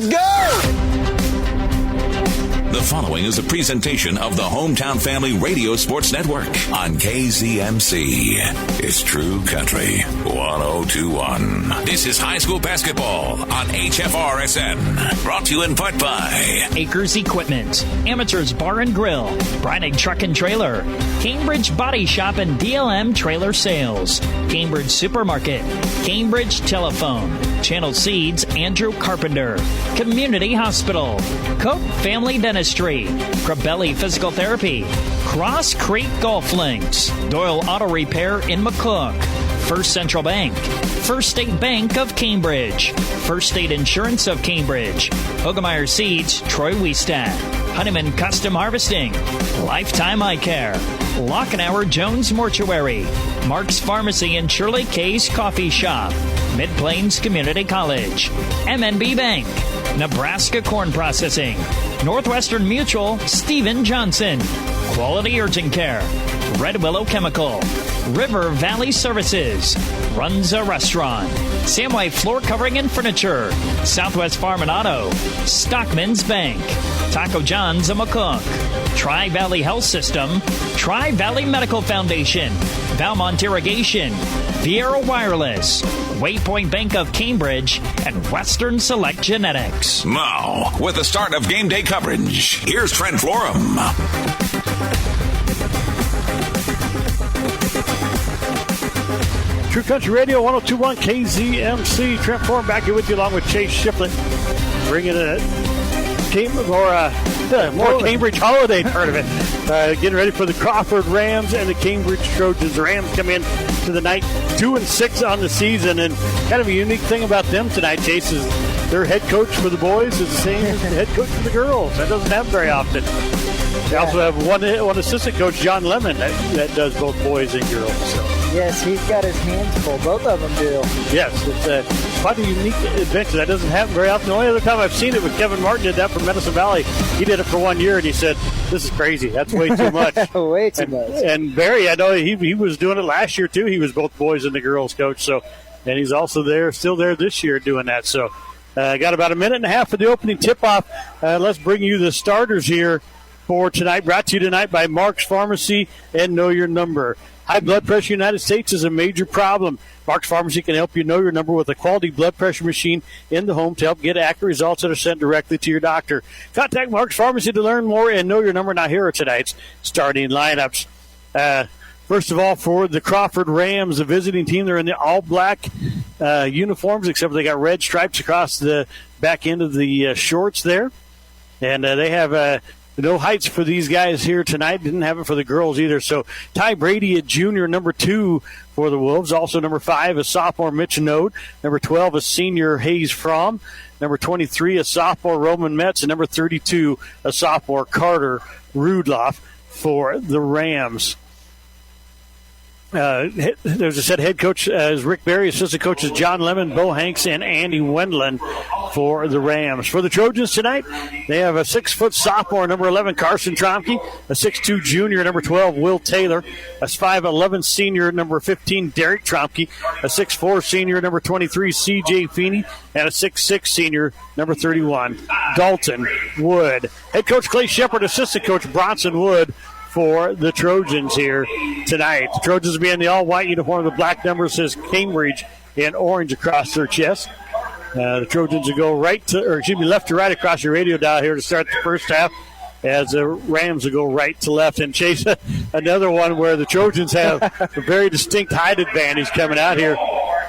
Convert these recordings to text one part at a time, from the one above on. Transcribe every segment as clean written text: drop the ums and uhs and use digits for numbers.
Let's go! The following is a presentation of the Hometown Family Radio Sports Network on KZMC. It's True Country 1021. This is high school basketball on HFRSN. Brought to you in part by Acres Equipment, Amateurs Bar and Grill, Breinig Truck and Trailer, Cambridge Body Shop and DLM Trailer Sales, Cambridge Supermarket, Cambridge Telephone, Channel Seeds, Andrew Carpenter, Community Hospital, Cope Family Dentistry, Crabelli Physical Therapy, Cross Creek Golf Links, Doyle Auto Repair in McCook, First Central Bank, First State Bank of Cambridge, First State Insurance of Cambridge, Hogemeyer Seeds, Troy Wiestat, Honeyman Custom Harvesting, Lifetime Eye Care, Lockenauer Jones Mortuary, Mark's Pharmacy and Shirley K's Coffee Shop, Mid Plains Community College, MNB Bank, Nebraska Corn Processing, Northwestern Mutual, Stephen Johnson, Quality Urgent Care, Red Willow Chemical, River Valley Services, Runza Restaurant, Samway Floor Covering and Furniture, Southwest Farm and Auto, Stockman's Bank, Taco John's of McCook, Tri-Valley Health System, Tri-Valley Medical Foundation, Valmont Irrigation, Viera Wireless, Waypoint Bank of Cambridge, and Western Select Genetics. Now, with the start of game day coverage, here's Trent Florum. True Country Radio 1021 KZMC. Trent Florum back here with you along with Chase Shiplett. Bringing it more Cambridge Holiday Tournament. Getting ready for the Crawford Rams and the Cambridge Trojans. The Rams come in to the night 2-6 on the season, and kind of a unique thing about them tonight, Chase, is their head coach for the boys is the same as the head coach for the girls. That doesn't happen very often. They also have one assistant coach, John Lemon, that does both boys and girls. So. Yes, he's got his hands full. Both of them do. Yes, it's quite a unique adventure. That doesn't happen very often. The only other time I've seen it was Kevin Martin did that for Medicine Valley. He did it for 1 year, and he said, "This is crazy. That's way too much." Way too much. And Barry, I know he was doing it last year too. He was both boys and the girls coach. So, and he's also still there this year doing that. So, got about a minute and a half for the opening tip-off. Let's bring you the starters here for tonight. Brought to you tonight by Mark's Pharmacy and Know Your Number. High blood pressure in the United States is a major problem. Mark's Pharmacy can help you know your number with a quality blood pressure machine in the home to help get accurate results that are sent directly to your doctor. Contact Mark's Pharmacy to learn more and know your number. Now here are tonight's starting lineups. First of all, for the Crawford Rams, the visiting team, they're in the all-black uniforms, except for they got red stripes across the back end of the shorts there. And they have no heights for these guys here tonight. Didn't have it for the girls either. So Ty Brady, a junior, number 2 for the Wolves. Also number 5, a sophomore, Mitch Node. Number 12, a senior, Hayes Fromm. Number 23, a sophomore, Roman Metz. And number 32, a sophomore, Carter Rudloff for the Rams. There's a set head coach as Rick Berry, assistant coaches John Lemon, Bo Hanks, and Andy Wendland for the Rams. For the Trojans tonight, they have a 6-foot sophomore, number 11, Carson Tromke, a 6'2 junior, number 12, Will Taylor, a 5'11 senior, number 15, Derek Tromke, a 6'4 senior, number 23, C.J. Feeney, and a 6'6 senior, number 31, Dalton Wood. Head coach Clay Shepard, assistant coach Bronson Wood for the Trojans here tonight. The Trojans will be in the all-white uniform. The black number says Cambridge in orange across their chest. The Trojans will go left to right across your radio dial here to start the first half, as the Rams will go right to left. And Chase, another one where the Trojans have a very distinct height advantage coming out here.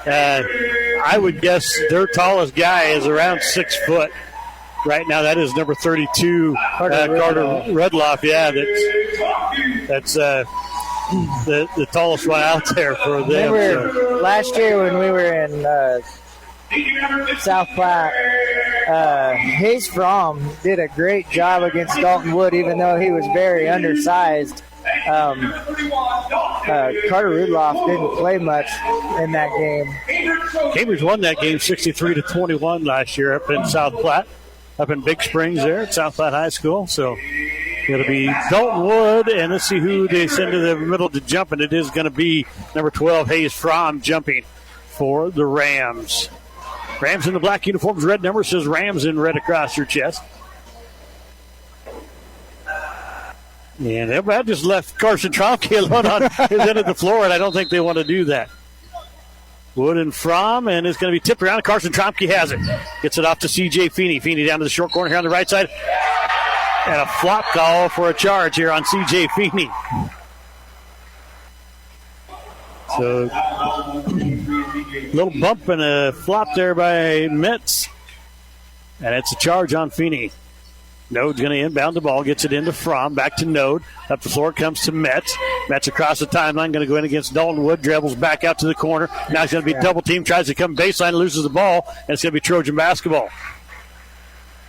I would guess their tallest guy is around 6 foot. Right now, that is number 32, Carter Rudloff. Yeah, that's the tallest one out there for them. Last year when we were in South Platte, Hayes Fromm did a great job against Dalton Wood, even though he was very undersized. Carter Rudloff didn't play much in that game. Cambridge won that game 63-21 last year up in South Platte. Up in Big Springs there at South Platte High School. So it'll be Dalton Wood, and let's see who they send to the middle to jump, and it is going to be number 12, Hayes Fromm, jumping for the Rams. Rams in the black uniforms, red number says Rams in red across your chest. And everybody just left Carson Tromke alone on his end of the floor, and I don't think they want to do that. Wood and Fromm, and it's going to be tipped around. Carson Tromke has it. Gets it off to C.J. Feeney. Feeney down to the short corner here on the right side. And a flop call for a charge here on C.J. Feeney. So, little bump and a flop there by Metz. And it's a charge on Feeney. Node's going to inbound the ball, gets it into Fromm, back to Node. Up the floor comes to Metz. Metz across the timeline, going to go in against Dalton Wood, dribbles back out to the corner. Now he's going to be double teamed, tries to come baseline, loses the ball, and it's going to be Trojan basketball.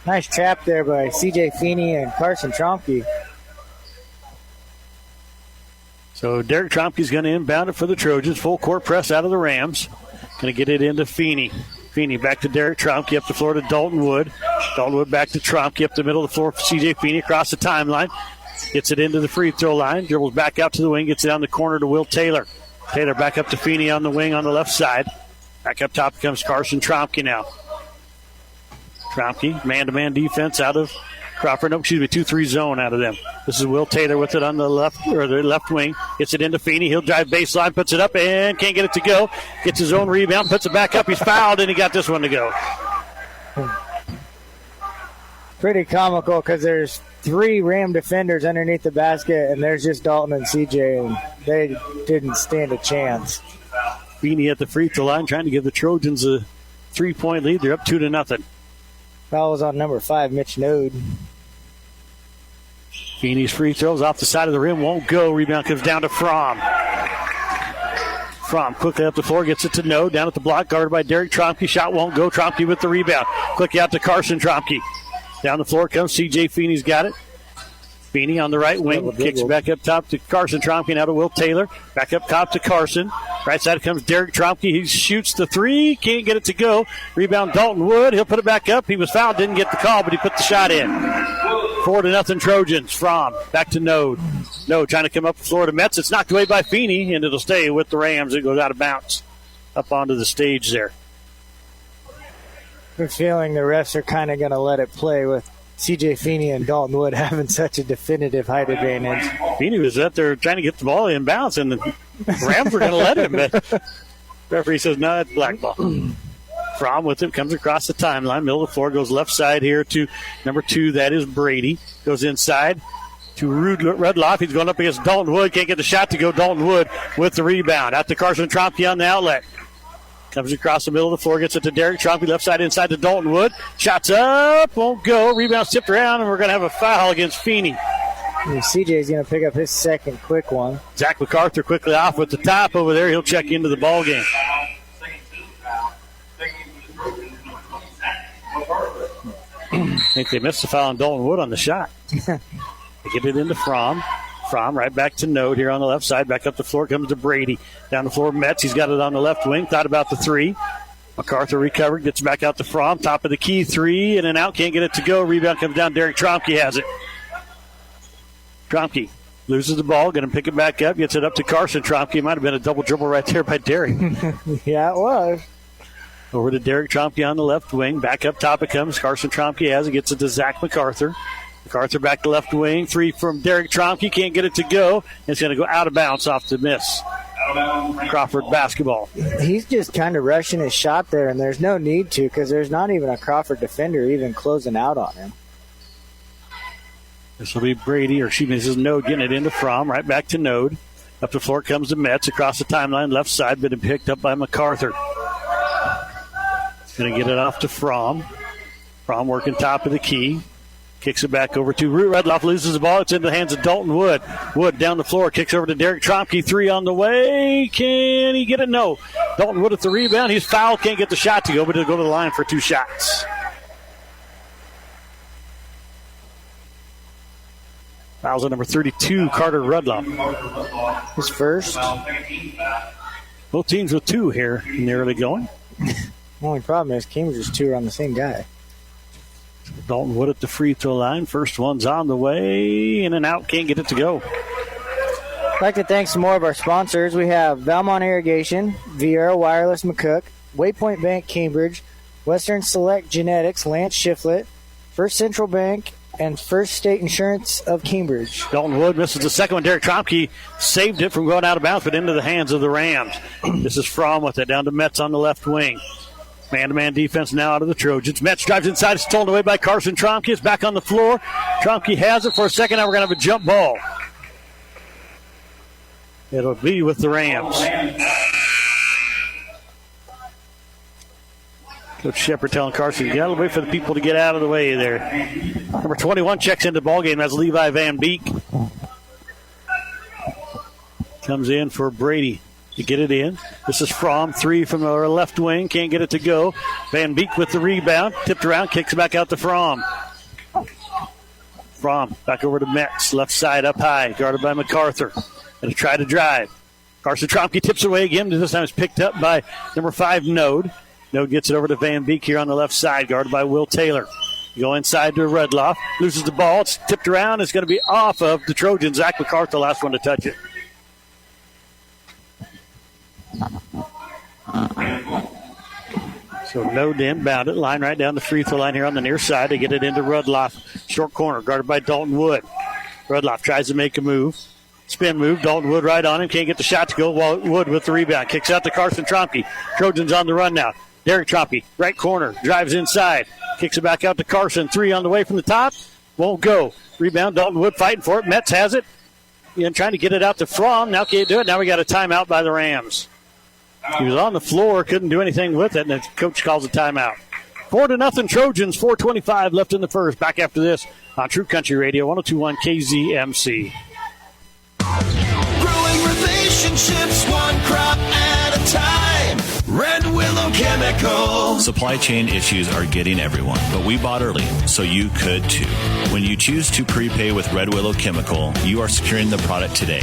Nice trap there by C.J. Feeney and Carson Tromke. So Derek Tromke's going to inbound it for the Trojans. Full court press out of the Rams. Going to get it into Feeney. Feeney back to Derek Tromke, up the floor to Dalton Wood. Dalton Wood back to Tromke, up the middle of the floor for C.J. Feeney across the timeline. Gets it into the free throw line. Dribbles back out to the wing, gets it down the corner to Will Taylor. Taylor back up to Feeney on the wing on the left side. Back up top comes Carson Tromke now. Tromke, man-to-man defense out of Crawford. No, excuse me, 2-3 zone out of them. This is Will Taylor with it on the left wing. Gets it into Feeney. He'll drive baseline, puts it up, and can't get it to go. Gets his own rebound, puts it back up. He's fouled, and he got this one to go. Pretty comical because there's 3 Ram defenders underneath the basket, and there's just Dalton and CJ, and they didn't stand a chance. Feeney at the free throw line trying to give the Trojans a 3-point lead. They're up 2-0. Foul was on number 5, Mitch Node. Feeney's free throws off the side of the rim won't go. Rebound comes down to Fromm. Fromm quickly up the floor, gets it to Node. Down at the block, guarded by Derek Tromke. Shot won't go. Tromke with the rebound. Quickly out to Carson Tromke. Down the floor comes C.J. Feeney's got it. Feeney on the right wing. Kicks back up top to Carson Tromke. Now to Will Taylor. Back up top to Carson. Right side comes Derek Tromke. He shoots the 3. Can't get it to go. Rebound Dalton Wood. He'll put it back up. He was fouled. Didn't get the call, but he put the shot in. 4-0 Trojans. Fromm back to Node. Node trying to come up the floor to Metz. It's knocked away by Feeney, and it'll stay with the Rams. It goes out of bounds up onto the stage there. Good feeling the refs are kind of going to let it play with C.J. Feeney and Dalton Wood having such a definitive height advantage. Feeney was out there trying to get the ball in bounds, and the Rams were going to let him, but referee says, no, it's black ball. Fromm with it, comes across the timeline. Middle of the floor, goes left side here to number 2, that is Brady. Goes inside to Rudloff. He's going up against Dalton Wood. Can't get the shot to go. Dalton Wood with the rebound. Out to Carson Tromke on the outlet. Comes across the middle of the floor, gets it to Derek Trompe, left side inside to Dalton Wood. Shots up, won't go. Rebound tipped around, and we're going to have a foul against Feeney. CJ's going to pick up his second quick one. Zach MacArthur quickly off with the top over there. He'll check into the ball game. I think they missed the foul on Dalton Wood on the shot. They get it into Fromm. Fromm right back to Node here on the left side. Back up the floor comes to Brady. Down the floor, Metz. He's got it on the left wing. Thought about the 3. MacArthur recovered. Gets back out to Fromm. Top of the key 3. In and out. Can't get it to go. Rebound comes down. Derek Tromke has it. Tromke loses the ball. Going to pick it back up. Gets it up to Carson Tromke. Might have been a double dribble right there by Derek. Yeah, it was. Over to Derek Tromke on the left wing. Back up top it comes. Carson Tromke has it. Gets it to Zach MacArthur. MacArthur back to left wing. 3 from Derek Tromke. Can't get it to go. It's going to go out of bounds off the miss. Crawford basketball. He's just kind of rushing his shot there, and there's no need to because there's not even a Crawford defender even closing out on him. This will be Brady, or excuse me, this is Node getting it into Fromm. Right back to Node. Up the floor comes to Metz. Across the timeline, left side, been picked up by MacArthur. Going to get it off to Fromm. Fromm working top of the key. Kicks it back over to Rudloff, loses the ball. It's in the hands of Dalton Wood. Wood down the floor, kicks over to Derek Tromke. 3 on the way. Can he get it? No. Dalton Wood at the rebound. He's fouled. Can't get the shot to go, but he'll go to the line for 2 shots. Fouls on number 32, Carter Rudloff. His first. Both teams with 2 here in the early going. The only problem is Cambridge's 2 are on the same guy. Dalton Wood at the free throw line. First one's on the way. In and out. Can't get it to go. I'd like to thank some more of our sponsors. We have Valmont Irrigation, Vieira Wireless McCook, Waypoint Bank Cambridge, Western Select Genetics, Lance Shiflett, First Central Bank, and First State Insurance of Cambridge. Dalton Wood misses the second one. Derek Tromke saved it from going out of bounds, but into the hands of the Rams. This is Fromm with it, down to Metz on the left wing. Man-to-man defense now out of the Trojans. Metz drives inside. It's stolen away by Carson Tromke. It's back on the floor. Tromke has it for a second. Now we're going to have a jump ball. It'll be with the Rams. Coach Shepard telling Carson, you got to wait for the people to get out of the way there. Number 21 checks into the ballgame. That's Levi Van Beek. Comes in for Brady to get it in. This is Fromm, 3 from the left wing. Can't get it to go. Van Beek with the rebound. Tipped around, kicks back out to Fromm. Fromm back over to Metz. Left side up high, guarded by MacArthur. Going to try to drive. Carson Tromke tips away again. This time it's picked up by number 5, Node. Node gets it over to Van Beek here on the left side, guarded by Will Taylor. Go inside to Redloff. Loses the ball. It's tipped around. It's going to be off of the Trojans. Zach MacArthur, last one to touch it. So Node inbound it. Line right down the free throw line here on the near side. They get it into Redloff. Short corner, guarded by Dalton Wood. Redloff tries to make a move. Spin move. Dalton Wood right on him. Can't get the shot to go. Wood with the rebound. Kicks out to Carson Tromke. Trojans on the run now. Derek Tromke, right corner. Drives inside. Kicks it back out to Carson. 3 on the way from the top. Won't go. Rebound. Dalton Wood fighting for it. Metz has it. And trying to get it out to Fromm. Now can't do it. Now we got a timeout by the Rams. He was on the floor. Couldn't do anything with it. And the coach calls a timeout. 4-0 Trojans. 4:25 left in the first. Back after this on True Country Radio 102.1 KZMC. Growing relationships one crop at a time. Red Willow Chemical. Supply chain issues are getting everyone, but we bought early, so you could too. When you choose to prepay with Red Willow Chemical, you are securing the product today.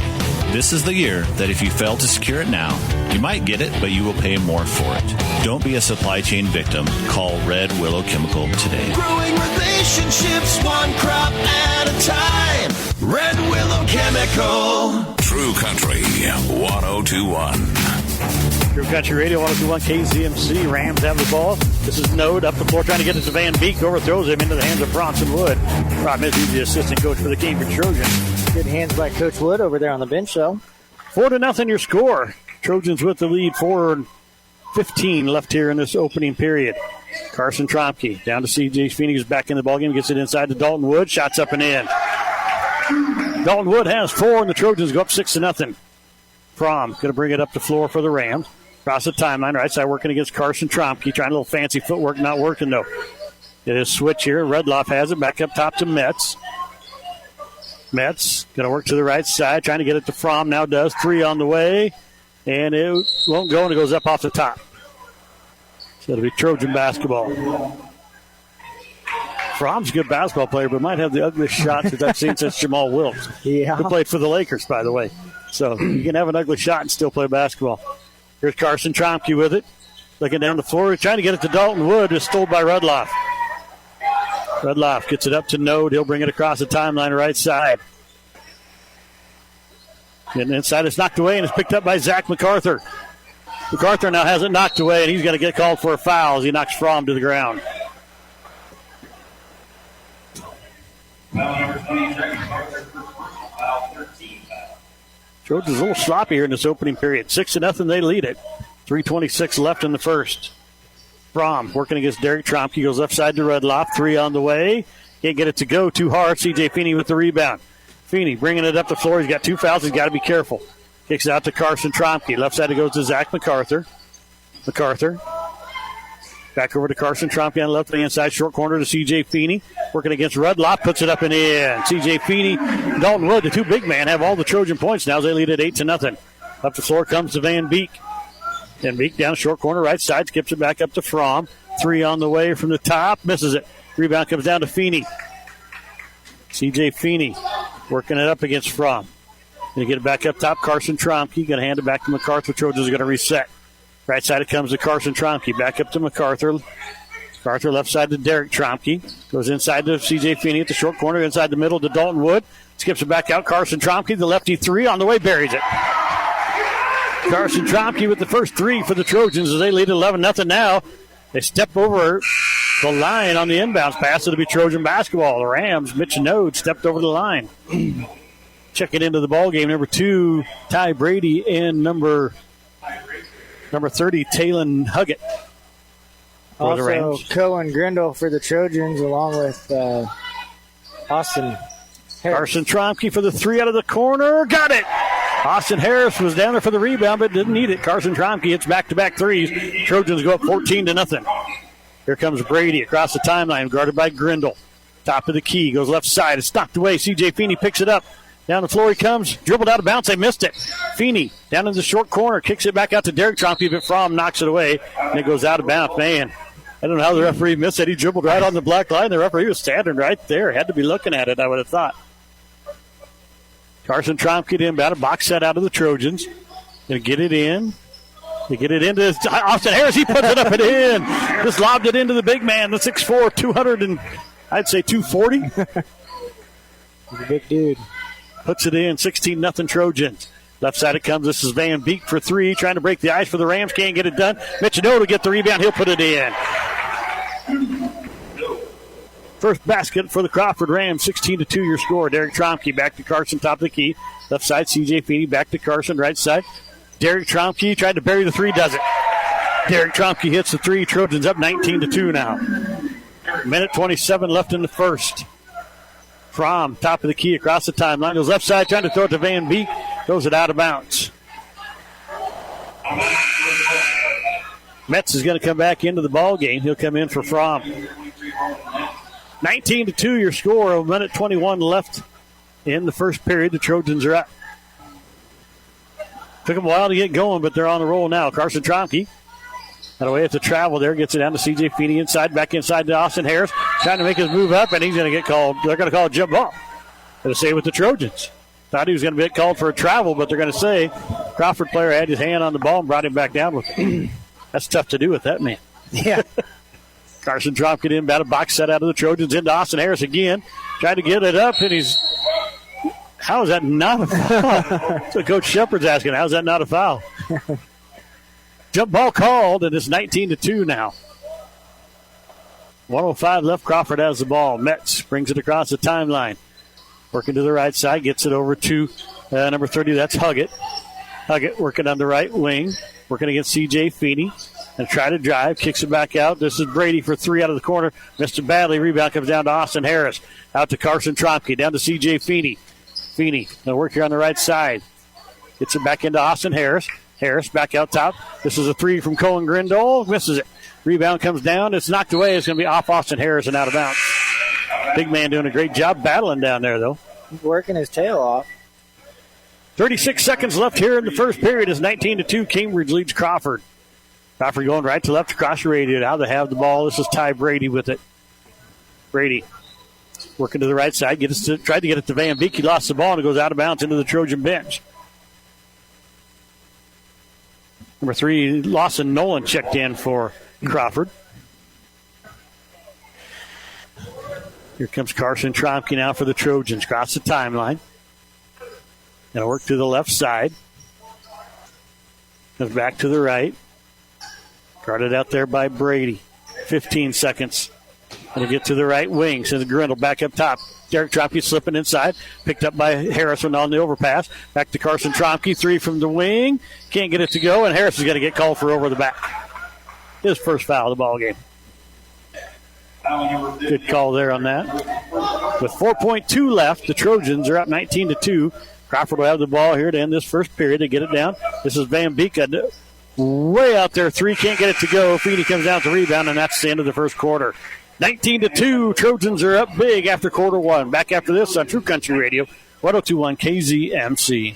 This is the year that if you fail to secure it now, you might get it, but you will pay more for it. Don't be a supply chain victim. Call Red Willow Chemical today. Growing relationships one crop at a time. Red Willow Chemical. True Country 102.1. True Country Radio 102.1 KZMC. Rams have the ball. This is Node up the floor trying to get it to Van Beek. Overthrows him into the hands of Bronson Wood. Problem is he's the assistant coach for the Cambridge Trojans. Good hands by Coach Wood over there on the bench, though. 4-0 your score. Trojans with the lead. 4:15 left here in this opening period. Carson Tromke down to C.J. Feeney, who's back in the ballgame. Gets it inside to Dalton Wood. Shots up and in. Dalton Wood has 4, and the Trojans go up 6-0. Fromm going to bring it up the floor for the Rams. Across the timeline, right side working against Carson Tromke. Trying a little fancy footwork, not working though. It is switch here. Redloff has it back up top to Metz. Metz going to work to the right side, trying to get it to Fromm. Now does. 3 on the way, and it won't go, and it goes up off the top. So it'll be Trojan basketball. Fromm's a good basketball player, but might have the ugliest shots that I've seen since Jamal Wilkes. Yeah. Who played for the Lakers, by the way. So you can have an ugly shot and still play basketball. Here's Carson Tromke with it. Looking down the floor. He's trying to get it to Dalton Wood. It's stole by Redloff. Redloff gets it up to Node. He'll bring it across the timeline right side. Getting inside. It's knocked away and it's picked up by Zach MacArthur. MacArthur now has it knocked away, and he's going to get called for a foul as he knocks Fromm to the ground. Trojans a little sloppy here in this opening period. 6-0, they lead it. 3:26 left in the first. Fromm working against Derek Tromke. Goes left side to Redloff. 3 on the way. Can't get it to go too hard. C.J. Feeney with the rebound. Feeney bringing it up the floor. He's got 2 fouls. He's got to be careful. Kicks it out to Carson Tromke. Left side it goes to Zach MacArthur. MacArthur. Back over to Carson Trompe on the left-hand side. Short corner to C.J. Feeney. Working against Redloff. Puts it up and in. C.J. Feeney, Dalton Wood, the 2 big men, have all the Trojan points now as they lead at 8-0. Up the floor comes to Van Beek. Van Beek down short corner right side. Skips it back up to Fromm. 3 on the way from the top. Misses it. Rebound comes down to Feeney. C.J. Feeney working it up against Fromm. Going to get it back up top. Carson Trompe. Going to hand it back to MacArthur. Trojans are going to reset. Right side it comes to Carson Trompe. Back up to MacArthur. MacArthur left side to Derek Trompe. Goes inside to C.J. Feeney at the short corner. Inside the middle to Dalton Wood. Skips it back out. Carson Trompe, the lefty 3 on the way. Buries it. Carson Trompe with the first 3 for the Trojans as they lead 11-0 now. They step over the line on the inbounds pass. It'll be Trojan basketball. The Rams, Mitch Node, stepped over the line. Checking into the ball game, number 2, Ty Brady, and number 30, Talon Huggett. Also, Cohen Grindle for the Trojans, along with Austin Harris. Carson Tromke for the 3 out of the corner. Got it! Austin Harris was down there for the rebound, but didn't need it. Carson Tromke hits back-to-back threes. Trojans go up 14-0. Here comes Brady across the timeline, guarded by Grindle. Top of the key, goes left side. It's knocked away. C.J. Feeney picks it up. Down the floor he comes. Dribbled out of bounds. They missed it. Feeney down in the short corner. Kicks it back out to Derek Tromke, but Fromm knocks it away. And it goes out of bounds. Man, I don't know how the referee missed it. He dribbled right on the black line. The referee was standing right there. Had to be looking at it, I would have thought. Carson Tromke inbound. A box set out of the Trojans. Going to get it in. They get it into Austin Harris. He puts it up and in. Just lobbed it into the big man, the 6'4", 200 and I'd say 240. He's a big dude. Puts it in, 16-0 Trojans. Left side it comes. This is Van Beek for 3, trying to break the ice for the Rams. Can't get it done. Mitchell to get the rebound. He'll put it in. First basket for the Crawford Rams, 16-2 your score. Derek Tromke back to Carson, top of the key. Left side, C.J. Feeney back to Carson, right side. Derek Tromke tried to bury the 3, does it. Derek Tromke hits the 3. Trojans up 19-2 now. Minute 27 left in the first. Fromm, top of the key across the timeline. Goes left side, trying to throw it to Van Beek. Throws it out of bounds. Metz is going to come back into the ball game. He'll come in for Fromm. 19-2 your score. A minute 21 left in the first period. The Trojans are up. Took them a while to get going, but they're on the roll now. Carson Tromke, that away at the travel there, gets it down to C.J. Feeney inside, back inside to Austin Harris, trying to make his move up, and he's going to get called. They're going to call a jump ball. Going to say with the Trojans. Thought he was going to get called for a travel, but they're going to say Crawford player had his hand on the ball and brought him back down with it. That's tough to do with that man. Yeah. Carson Tromke in, about a box set out of the Trojans into Austin Harris again. Tried to get it up, and he's... How is that not a foul? So Coach Shepard's asking, how is that not a foul? Jump ball called, and it's 19-2 now. 1:05 left. Crawford has the ball. Metz brings it across the timeline. Working to the right side, gets it over to number 30. That's Huggett. Huggett working on the right wing, working against C.J. Feeney. And try to drive, kicks it back out. This is Brady for 3 out of the corner. Missed it badly. Rebound comes down to Austin Harris. Out to Carson Tromke. Down to C.J. Feeney. Feeney, they'll work here on the right side. Gets it back into Austin Harris. Harris back out top. This is a 3 from Cohen Grindle. Misses it. Rebound comes down. It's knocked away. It's going to be off Austin Harris and out of bounds. Big man doing a great job battling down there, though. He's working his tail off. 36 seconds left here in the first period. It's 19-2. Cambridge leads Crawford. Crawford going right to left across the radio. Now they have the ball. This is Ty Brady with it. Brady working to the right side. Tried to get it to Van Beek. He lost the ball and it goes out of bounds into the Trojan bench. Number 3, Lawson Nolan checked in for Crawford. Here comes Carson Tromke now for the Trojans. Across the timeline. Going to work to the left side. Comes back to the right. Guarded out there by Brady. 15 seconds. Going to get to the right wing. Sends Grindle back up top. Derek Tromke slipping inside. Picked up by Harrison on the overpass. Back to Carson Tromke. 3 from the wing. Can't get it to go, and Harris is going to get called for over the back. His first foul of the ball game. Good call there on that. With 4.2 left, the Trojans are up 19-2. Crawford will have the ball here to end this first period. They get it down. This is Van Beek. Way out there. 3 can't get it to go. Feeney comes down to rebound, and that's the end of the first quarter. 19-2. Trojans are up big after quarter 1. Back after this on True Country Radio, 102.1 KZMC.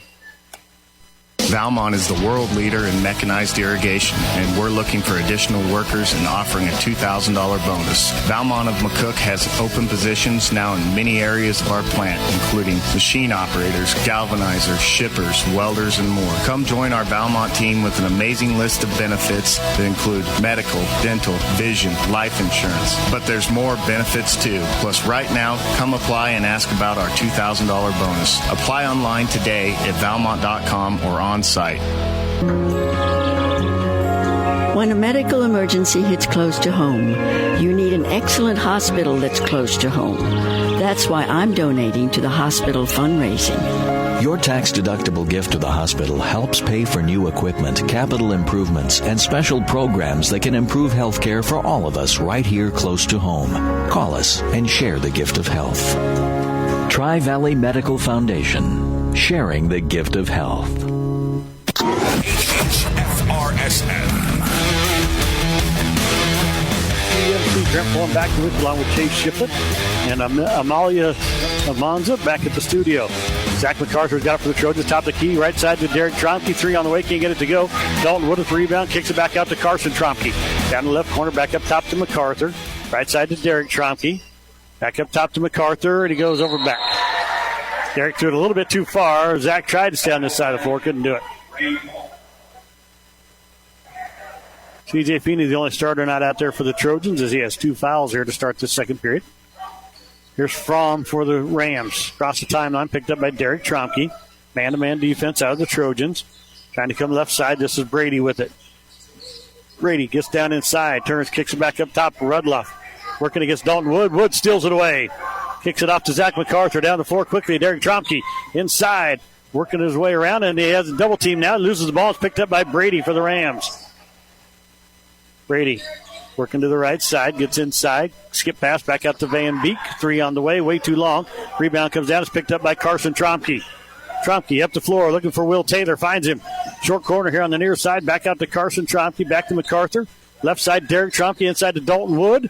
Valmont is the world leader in mechanized irrigation, and we're looking for additional workers and offering a $2,000 bonus. Valmont of McCook has open positions now in many areas of our plant, including machine operators, galvanizers, shippers, welders, and more. Come join our Valmont team with an amazing list of benefits that include medical, dental, vision, life insurance. But there's more benefits too. Plus, right now, come apply and ask about our $2,000 bonus. Apply online today at valmont.com or on site. When a medical emergency hits close to home, you need an excellent hospital that's close to home. That's why I'm donating to the hospital fundraising. Your tax-deductible gift to the hospital helps pay for new equipment, capital improvements, and special programs that can improve health care for all of us right here close to home. Call us and share the gift of health. Tri-Valley Medical Foundation, sharing the gift of health. FRSN. Brent pulling back to it along with Chase Shiplett and Amalia Amanza back at the studio. Zach MacArthur's got it for the Trojans, top of the key, right side to Derek Tromke, 3 on the way, can't get it to go. Dalton Wood with the rebound, kicks it back out to Carson Tromke. Down the left corner, back up top to MacArthur. Right side to Derek Tromke. Back up top to MacArthur, and he goes over back. Derek threw it a little bit too far. Zach tried to stay on this side of the floor, couldn't do it. C.J. Feeney, the only starter not out there for the Trojans, as he has 2 fouls here to start this second period. Here's Fromm for the Rams. Across the timeline, picked up by Derek Tromke. Man-to-man defense out of the Trojans. Trying to come left side. This is Brady with it. Brady gets down inside, turns, kicks it back up top for Rudloff. Working against Dalton Wood. Wood steals it away. Kicks it off to Zach MacArthur. Down the floor quickly. Derek Tromke inside. Working his way around, and he has a double team now. Loses the ball. It's picked up by Brady for the Rams. Brady working to the right side, gets inside, skip pass back out to Van Beek. 3 on the way, way too long. Rebound comes down, it's picked up by Carson Tromke. Tromke up the floor, looking for Will Taylor, finds him. Short corner here on the near side, back out to Carson Tromke, back to MacArthur. Left side, Derek Tromke inside to Dalton Wood.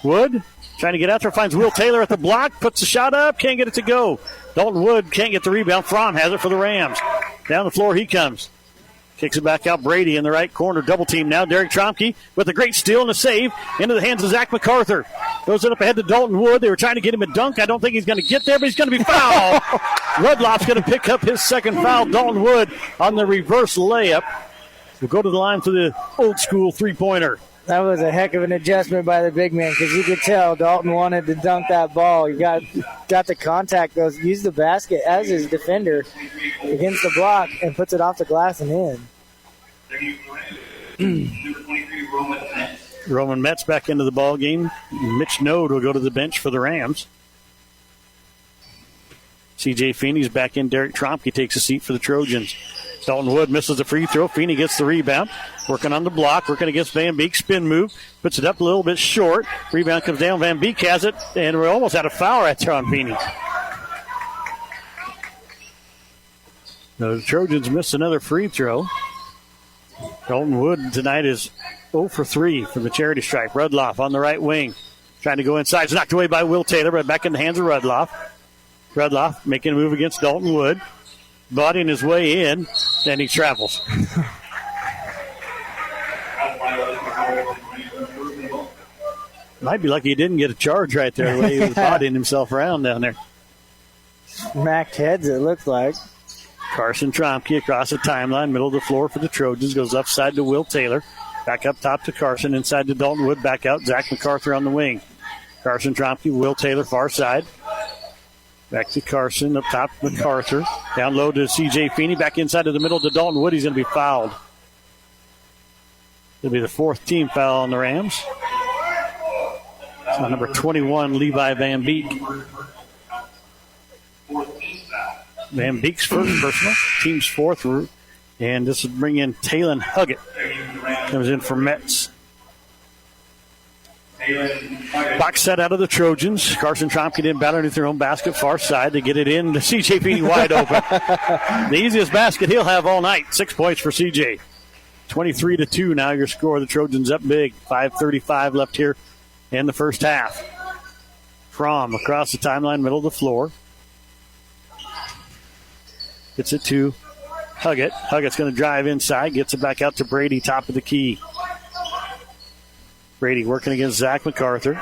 Wood trying to get out there, finds Will Taylor at the block, puts the shot up, can't get it to go. Dalton Wood can't get the rebound. Fromm has it for the Rams. Down the floor he comes. Kicks it back out. Brady in the right corner. Double team now. Derek Tromke with a great steal and a save into the hands of Zach MacArthur. Throws it up ahead to Dalton Wood. They were trying to get him a dunk. I don't think he's going to get there, but he's going to be fouled. Rudloff's going to pick up his second foul. Dalton Wood on the reverse layup. We'll go to the line for the old school three-pointer. That was a heck of an adjustment by the big man because you could tell Dalton wanted to dunk that ball. He got the contact, goes, use the basket as his defender against the block and puts it off the glass and in. Roman Metz back into the ball game. Mitch Node will go to the bench for the Rams. C.J. Feeney's back in. Derek Tromke takes a seat for the Trojans. Dalton Wood misses the free throw. Feeney gets the rebound. Working on the block. Working against Van Beek. Spin move. Puts it up a little bit short. Rebound comes down. Van Beek has it. And we're almost out of foul right there on Feeney. The Trojans missed another free throw. Dalton Wood tonight is 0 for 3 from the charity stripe. Rudloff on the right wing. Trying to go inside. It's knocked away by Will Taylor, but back in the hands of Rudloff. Rudloff making a move against Dalton Wood. Bodying his way in, and he travels. Might be lucky he didn't get a charge right there the way he was bodying himself around down there. Smacked heads, it looked like. Carson Tromke across the timeline, middle of the floor for the Trojans, goes left side to Will Taylor. Back up top to Carson, inside to Dalton Wood, back out. Zach MacArthur on the wing. Carson Tromke, Will Taylor, far side. Back to Carson, up top, MacArthur. Down low to C.J. Feeney, back inside to the middle to Dalton Wood. He's going to be fouled. It'll be the fourth team foul on the Rams. So number 21, Levi Van Beek. Van Beek's first personal, team's fourth. And this will bring in Talon Huggett. Comes in for Metz. Box set out of the Trojans. Carson Tromke didn't battle underneath their own basket, far side. They get it in to C.J. Feeney wide open. The easiest basket he'll have all night. 6 points for C.J. 23-2 now your score. The Trojans up big. 5:35 left here in the first half. Fromm across the timeline, middle of the floor. Gets it to Huggett. Huggett's going to drive inside. Gets it back out to Brady, top of the key. Brady working against Zach MacArthur.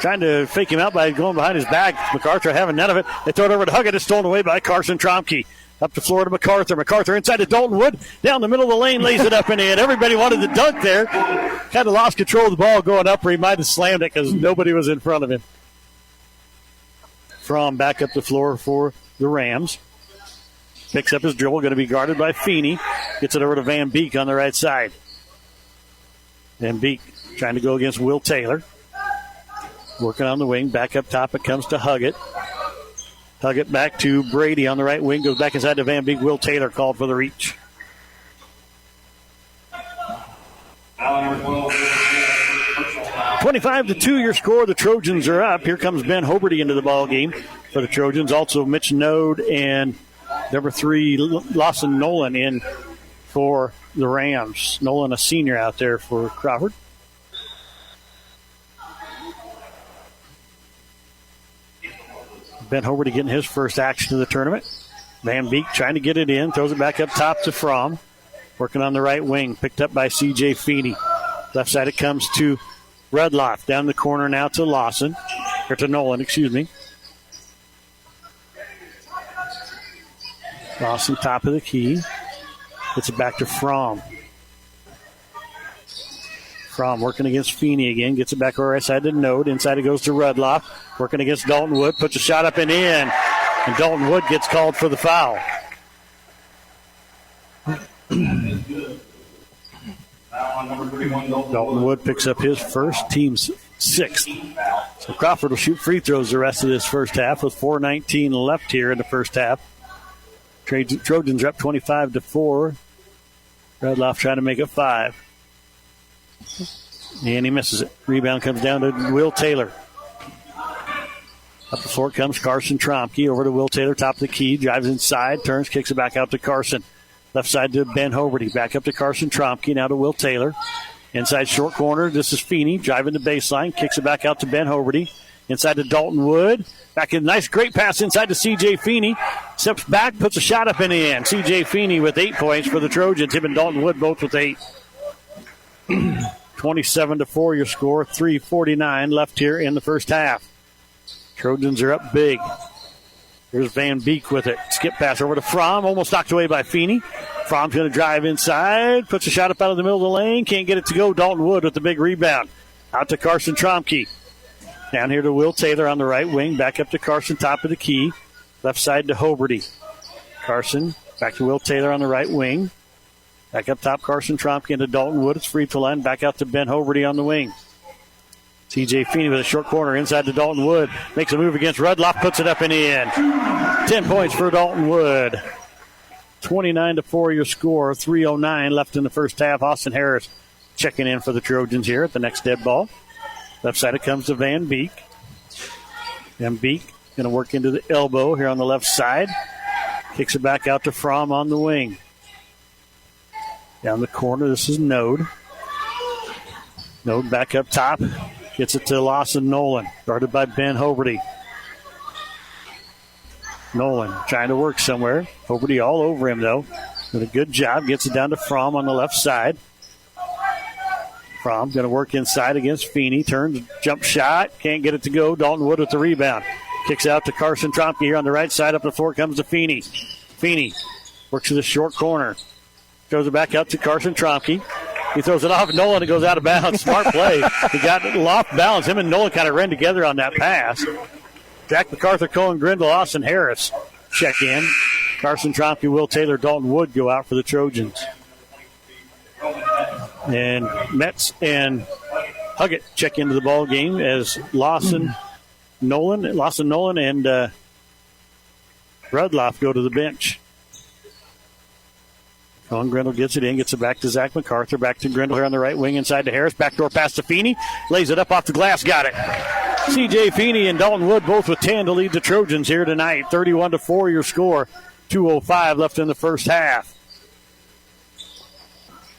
Trying to fake him out by going behind his back. MacArthur having none of it. They throw it over to Huggett. It's stolen away by Carson Tromke. Up the floor to MacArthur. MacArthur inside to Dalton Wood. Down the middle of the lane, lays it up and in. Everybody wanted to dunk there. Kind of lost control of the ball going up, or he might have slammed it because nobody was in front of him. Fromm back up the floor for the Rams. Picks up his dribble. Going to be guarded by Feeney. Gets it over to Van Beek on the right side. Van Beek trying to go against Will Taylor. Working on the wing. Back up top, it comes to Huggett. Huggett back to Brady on the right wing. Goes back inside to Van Beek. Will Taylor called for the reach. 25-2 your score. The Trojans are up. Here comes Ben Hoberty into the ball game for the Trojans. Also Mitch Node and number 3 Lawson Nolan in for the Rams. Nolan, a senior out there for Crawford. Ben Hoberty getting his first action of the tournament. Van Beek trying to get it in. Throws it back up top to Fromm. Working on the right wing. Picked up by C.J. Feeney. Left side it comes to Rudloff. Down the corner now to Lawson. Or to Nolan, excuse me. Lawson top of the key. Gets it back to Fromm. Fromm working against Feeney again. Gets it back over right side to Node. Inside it goes to Rudloff. Working against Dalton Wood. Puts a shot up and in. And Dalton Wood gets called for the foul. Dalton Wood picks up his first, team's 6th. So Crawford will shoot free throws the rest of this first half with 4:19 left here in the first half. Trojans are up 25-4. Rudloff trying to make it 5. And he misses it. Rebound comes down to Will Taylor. Up the floor comes Carson Tromke. Over to Will Taylor, top of the key. Drives inside, turns, kicks it back out to Carson. Left side to Ben Hoberty. Back up to Carson Tromke. Now to Will Taylor. Inside short corner. This is Feeney. Driving the baseline. Kicks it back out to Ben Hoberty. Inside to Dalton Wood. Back in. Nice, great pass inside to C.J. Feeney. Steps back, puts a shot up and in. C.J. Feeney with 8 points for the Trojans. Him and Dalton Wood both with 8. 27-4 your score. 3:49 left here in the first half. Trojans are up big. Here's Van Beek with it. Skip pass over to Fromm. Almost knocked away by Feeney. Fromm's going to drive inside. Puts a shot up out of the middle of the lane. Can't get it to go. Dalton Wood with the big rebound. Out to Carson Tromke. Down here to Will Taylor on the right wing. Back up to Carson, top of the key. Left side to Hoberty. Carson back to Will Taylor on the right wing. Back up top, Carson Tromke into Dalton Wood. It's free throw line. Back out to Ben Hoberty on the wing. C.J. Feeney with a short corner inside to Dalton Wood. Makes a move against Rudloff, puts it up and in. 10 points for Dalton Wood. 29-4 your score. 3:09 left in the first half. Austin Harris checking in for the Trojans here at the next dead ball. Left side it comes to Van Beek. Van Beek going to work into the elbow here on the left side. Kicks it back out to Fromm on the wing. Down the corner, this is Node. Node back up top. Gets it to Lawson Nolan. Guarded by Ben Hoberty. Nolan trying to work somewhere. Hoberty all over him, though. Did a good job. Gets it down to Fromm on the left side. Fromm going to work inside against Feeney. Turns, jump shot. Can't get it to go. Dalton Wood with the rebound. Kicks out to Carson Tromke here on the right side. Up the floor comes to Feeney. Feeney works to the short corner. Throws it back out to Carson Tromke. He throws it off at Nolan. It goes out of bounds. Smart play. He got it off balance. Him and Nolan kind of ran together on that pass. Jack MacArthur, Cohen Grindle, Austin Harris check in. Carson Tromke, Will Taylor, Dalton Wood go out for the Trojans. And Metz and Huggett check into the ball game as Lawson Nolan and Rudloff go to the bench. Cohen Grindle gets it in, gets it back to Zach MacArthur, back to Grindle here on the right wing, inside to Harris, backdoor pass to Feeney, lays it up off the glass, got it. C.J. Feeney and Dalton Wood both with 10 to lead the Trojans here tonight. 31-4 your score. 2:05 left in the first half.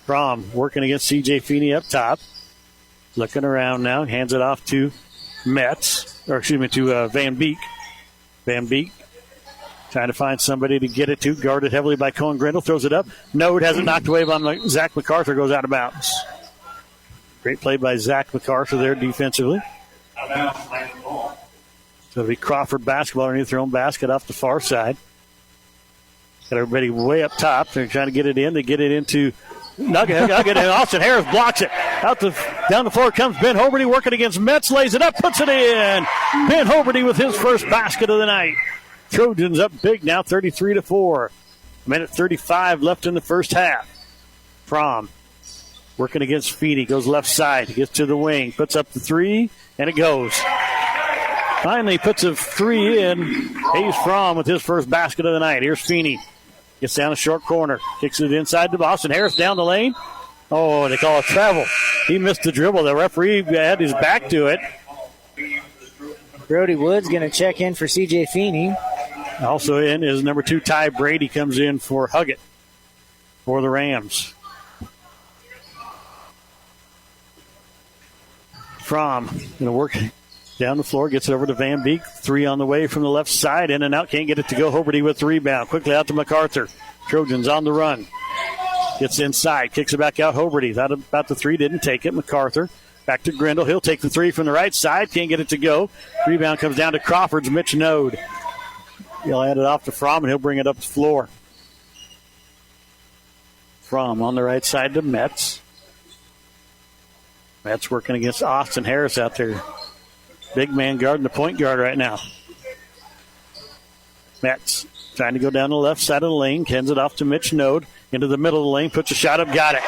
Fromm working against C.J. Feeney up top. Looking around now, hands it off to Van Beek. Van Beek trying to find somebody to get it to. Guarded heavily by Cohen Grindle. Throws it up. Node has it knocked away by Zach MacArthur. Goes out of bounds. Great play by Zach MacArthur there defensively. So it'll be Crawford basketball underneath their own basket off the far side. Got everybody way up top. They're trying to get it in. They get it into Nugget, and Austin Harris blocks it. Down the floor comes Ben Hoberty working against Metz. Lays it up, puts it in. Ben Hoberty with his first basket of the night. Trojans up big now, 33-4. 1:35 left in the first half. Fromm working against Feeney. Goes left side, gets to the wing, puts up the three, and it goes. Finally puts a three in. Hayes Fromm with his first basket of the night. Here's Feeney. Gets down a short corner. Kicks it inside to Boston Harris down the lane. Oh, they call it travel. He missed the dribble. The referee had his back to it. Brody Wood's going to check in for C.J. Feeney. Also in is number 2, Ty Brady, comes in for Huggett for the Rams. Fromm going to work down the floor, gets it over to Van Beek. Three on the way from the left side, in and out, can't get it to go. Hoberty with the rebound. Quickly out to MacArthur. Trojans on the run. Gets inside, kicks it back out. Hoberty thought about the three, didn't take it. MacArthur back to Grindle. He'll take the three from the right side, can't get it to go. Rebound comes down to Crawford's Mitch Node. He'll hand it off to Fromm, and he'll bring it up the floor. Fromm on the right side to Metz. Metz working against Austin Harris out there. Big man guarding the point guard right now. Metz trying to go down the left side of the lane. Kens it off to Mitch Node. Into the middle of the lane. Puts a shot up. Got it.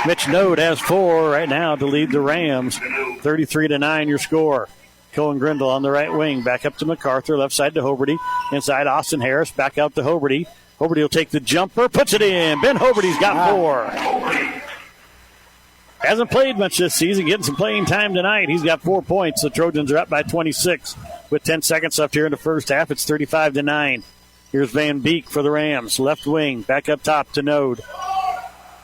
Mitch Node has 4 right now to lead the Rams. 33-9 your score. Cohen Grindle on the right wing. Back up to MacArthur. Left side to Hoberty. Inside Austin Harris. Back out to Hoberty. Hoberty will take the jumper. Puts it in. Ben Hoberty's got 4. Hasn't played much this season. Getting some playing time tonight. He's got 4 points. The Trojans are up by 26 with 10 seconds left here in the first half. It's 35-9. Here's Van Beek for the Rams. Left wing. Back up top to Node.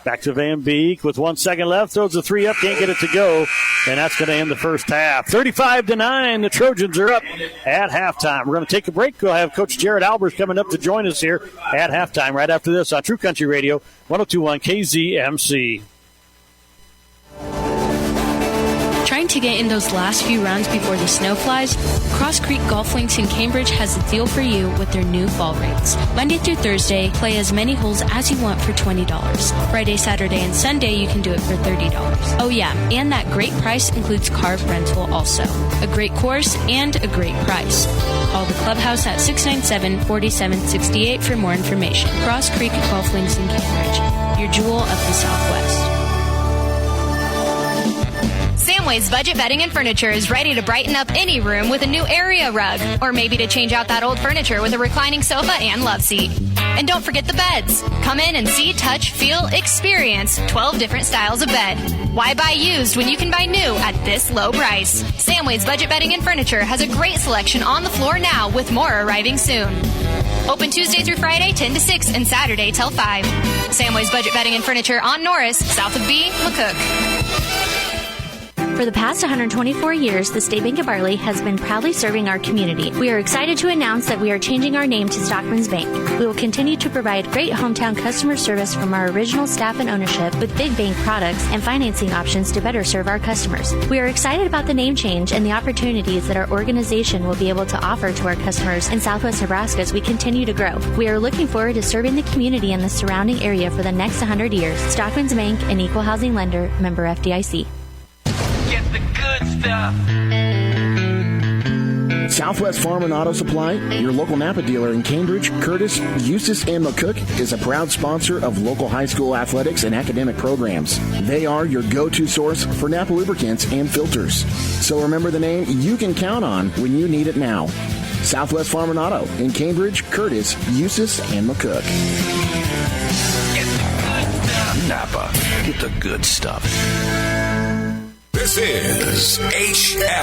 Back to Van Beek with 1 second left. Throws the three up. Can't get it to go. And that's going to end the first half. 35-9. The Trojans are up at halftime. We're going to take a break. We'll have Coach Jared Albers coming up to join us here at halftime right after this on True Country Radio 102.1 KZMC. Trying to get in those last few rounds before the snow flies? Cross Creek Golf Links in Cambridge has a deal for you with their new fall rates. Monday through Thursday, play as many holes as you want for $20. Friday, Saturday, and Sunday, you can do it for $30. Oh yeah, and that great price includes car rental also. A great course and a great price. Call the clubhouse at 697-4768 for more information. Cross Creek Golf Links in Cambridge, your jewel of the Southwest. Samway's Budget Bedding and Furniture is ready to brighten up any room with a new area rug, or maybe to change out that old furniture with a reclining sofa and love seat. And don't forget the beds. Come in and see, touch, feel, experience 12 different styles of bed. Why buy used when you can buy new at this low price? Samway's Budget Bedding and Furniture has a great selection on the floor now, with more arriving soon. Open Tuesday through Friday, 10 to 6, and Saturday till 5. Samway's Budget Bedding and Furniture on Norris, south of B, McCook. For the past 124 years, the State Bank of Barley has been proudly serving our community. We are excited to announce that we are changing our name to Stockman's Bank. We will continue to provide great hometown customer service from our original staff and ownership with big bank products and financing options to better serve our customers. We are excited about the name change and the opportunities that our organization will be able to offer to our customers in Southwest Nebraska as we continue to grow. We are looking forward to serving the community and the surrounding area for the next 100 years. Stockman's Bank, an equal housing lender, member FDIC. Get the good stuff. Southwest Farm and Auto Supply, your local Napa dealer in Cambridge, Curtis, Eustis, and McCook, is a proud sponsor of local high school athletics and academic programs. They are your go-to source for Napa lubricants and filters. So remember the name you can count on when you need it now. Southwest Farm and Auto in Cambridge, Curtis, Eustis, and McCook. Get the good stuff. Napa, get the good stuff. This is HFRSN.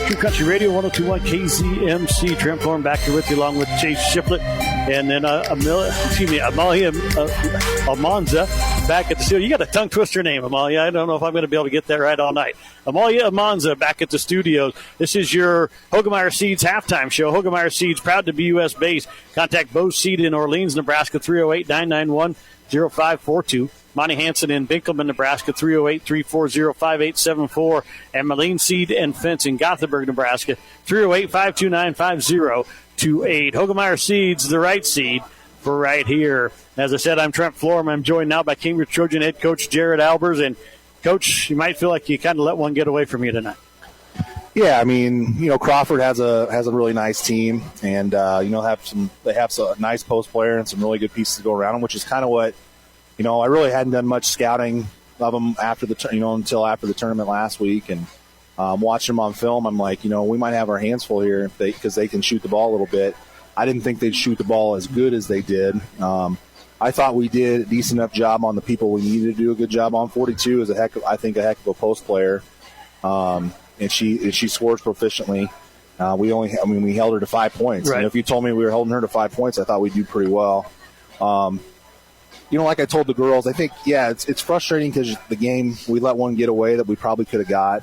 True Country Radio 102.1 KZMC. Trent Thorne back here with you along with Chase Shiflett. And then Amalia Almanza back at the studio. You got a tongue twister name, Amalia. I don't know if I'm going to be able to get that right all night. Amalia Almanza back at the studios. This is your Hogemeyer Seeds halftime show. Hogemeyer Seeds, proud to be U.S. based. Contact Bo Seed in Orleans, Nebraska, 308-991-0542. Monty Hansen in Binkelman, Nebraska, 308-340-5874. And Malene Seed and Fence in Gothenburg, Nebraska, 308-529-5028. Hogemeyer Seeds, the right seed for right here. As I said, I'm Trent Florham. I'm joined now by Cambridge Trojan head coach Jared Albers. And, Coach, you might feel like you kind of let one get away from you tonight. Yeah, I mean, Crawford has a really nice team, and they have a nice post player and some really good pieces to go around them, which is kind of what I really hadn't done much scouting of them until after the tournament last week, and watching them on film, I'm like, we might have our hands full here because they can shoot the ball a little bit. I didn't think they'd shoot the ball as good as they did. I thought we did a decent enough job on the people we needed to do a good job on. 42 is a heck of a post player, and she scores proficiently. We held her to 5 points. Right. And if you told me we were holding her to 5 points, I thought we'd do pretty well. Like I told the girls, I think, it's frustrating because the game, we let one get away that we probably could have got.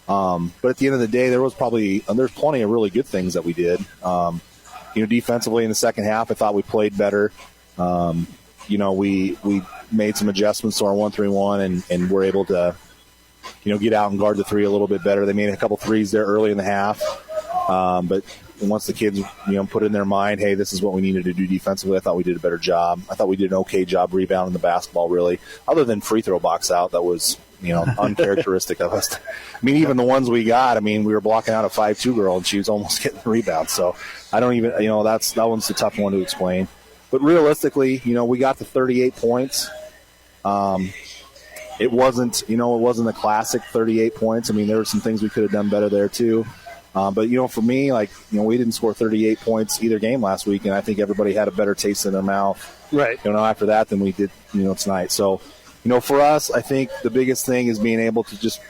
But at the end of the day, there's plenty of really good things that we did. Defensively in the second half, I thought we played better. We made some adjustments to our 1-3-1 and were able to, get out and guard the three a little bit better. They made a couple threes there early in the half. But once the kids, put in their mind, hey, this is what we needed to do defensively, I thought we did a better job. I thought we did an okay job rebounding the basketball, really, other than free throw box out. That was, uncharacteristic of us. Even the ones we got, we were blocking out a 5'2" girl, and she was almost getting the rebound. So I don't even, that one's the tough one to explain. But realistically, we got to 38 points. It wasn't a classic 38 points. There were some things we could have done better there too. But for me, we didn't score 38 points either game last week, and I think everybody had a better taste in their mouth. Right. After that than we did, tonight. So, for us, I think the biggest thing is being able to just.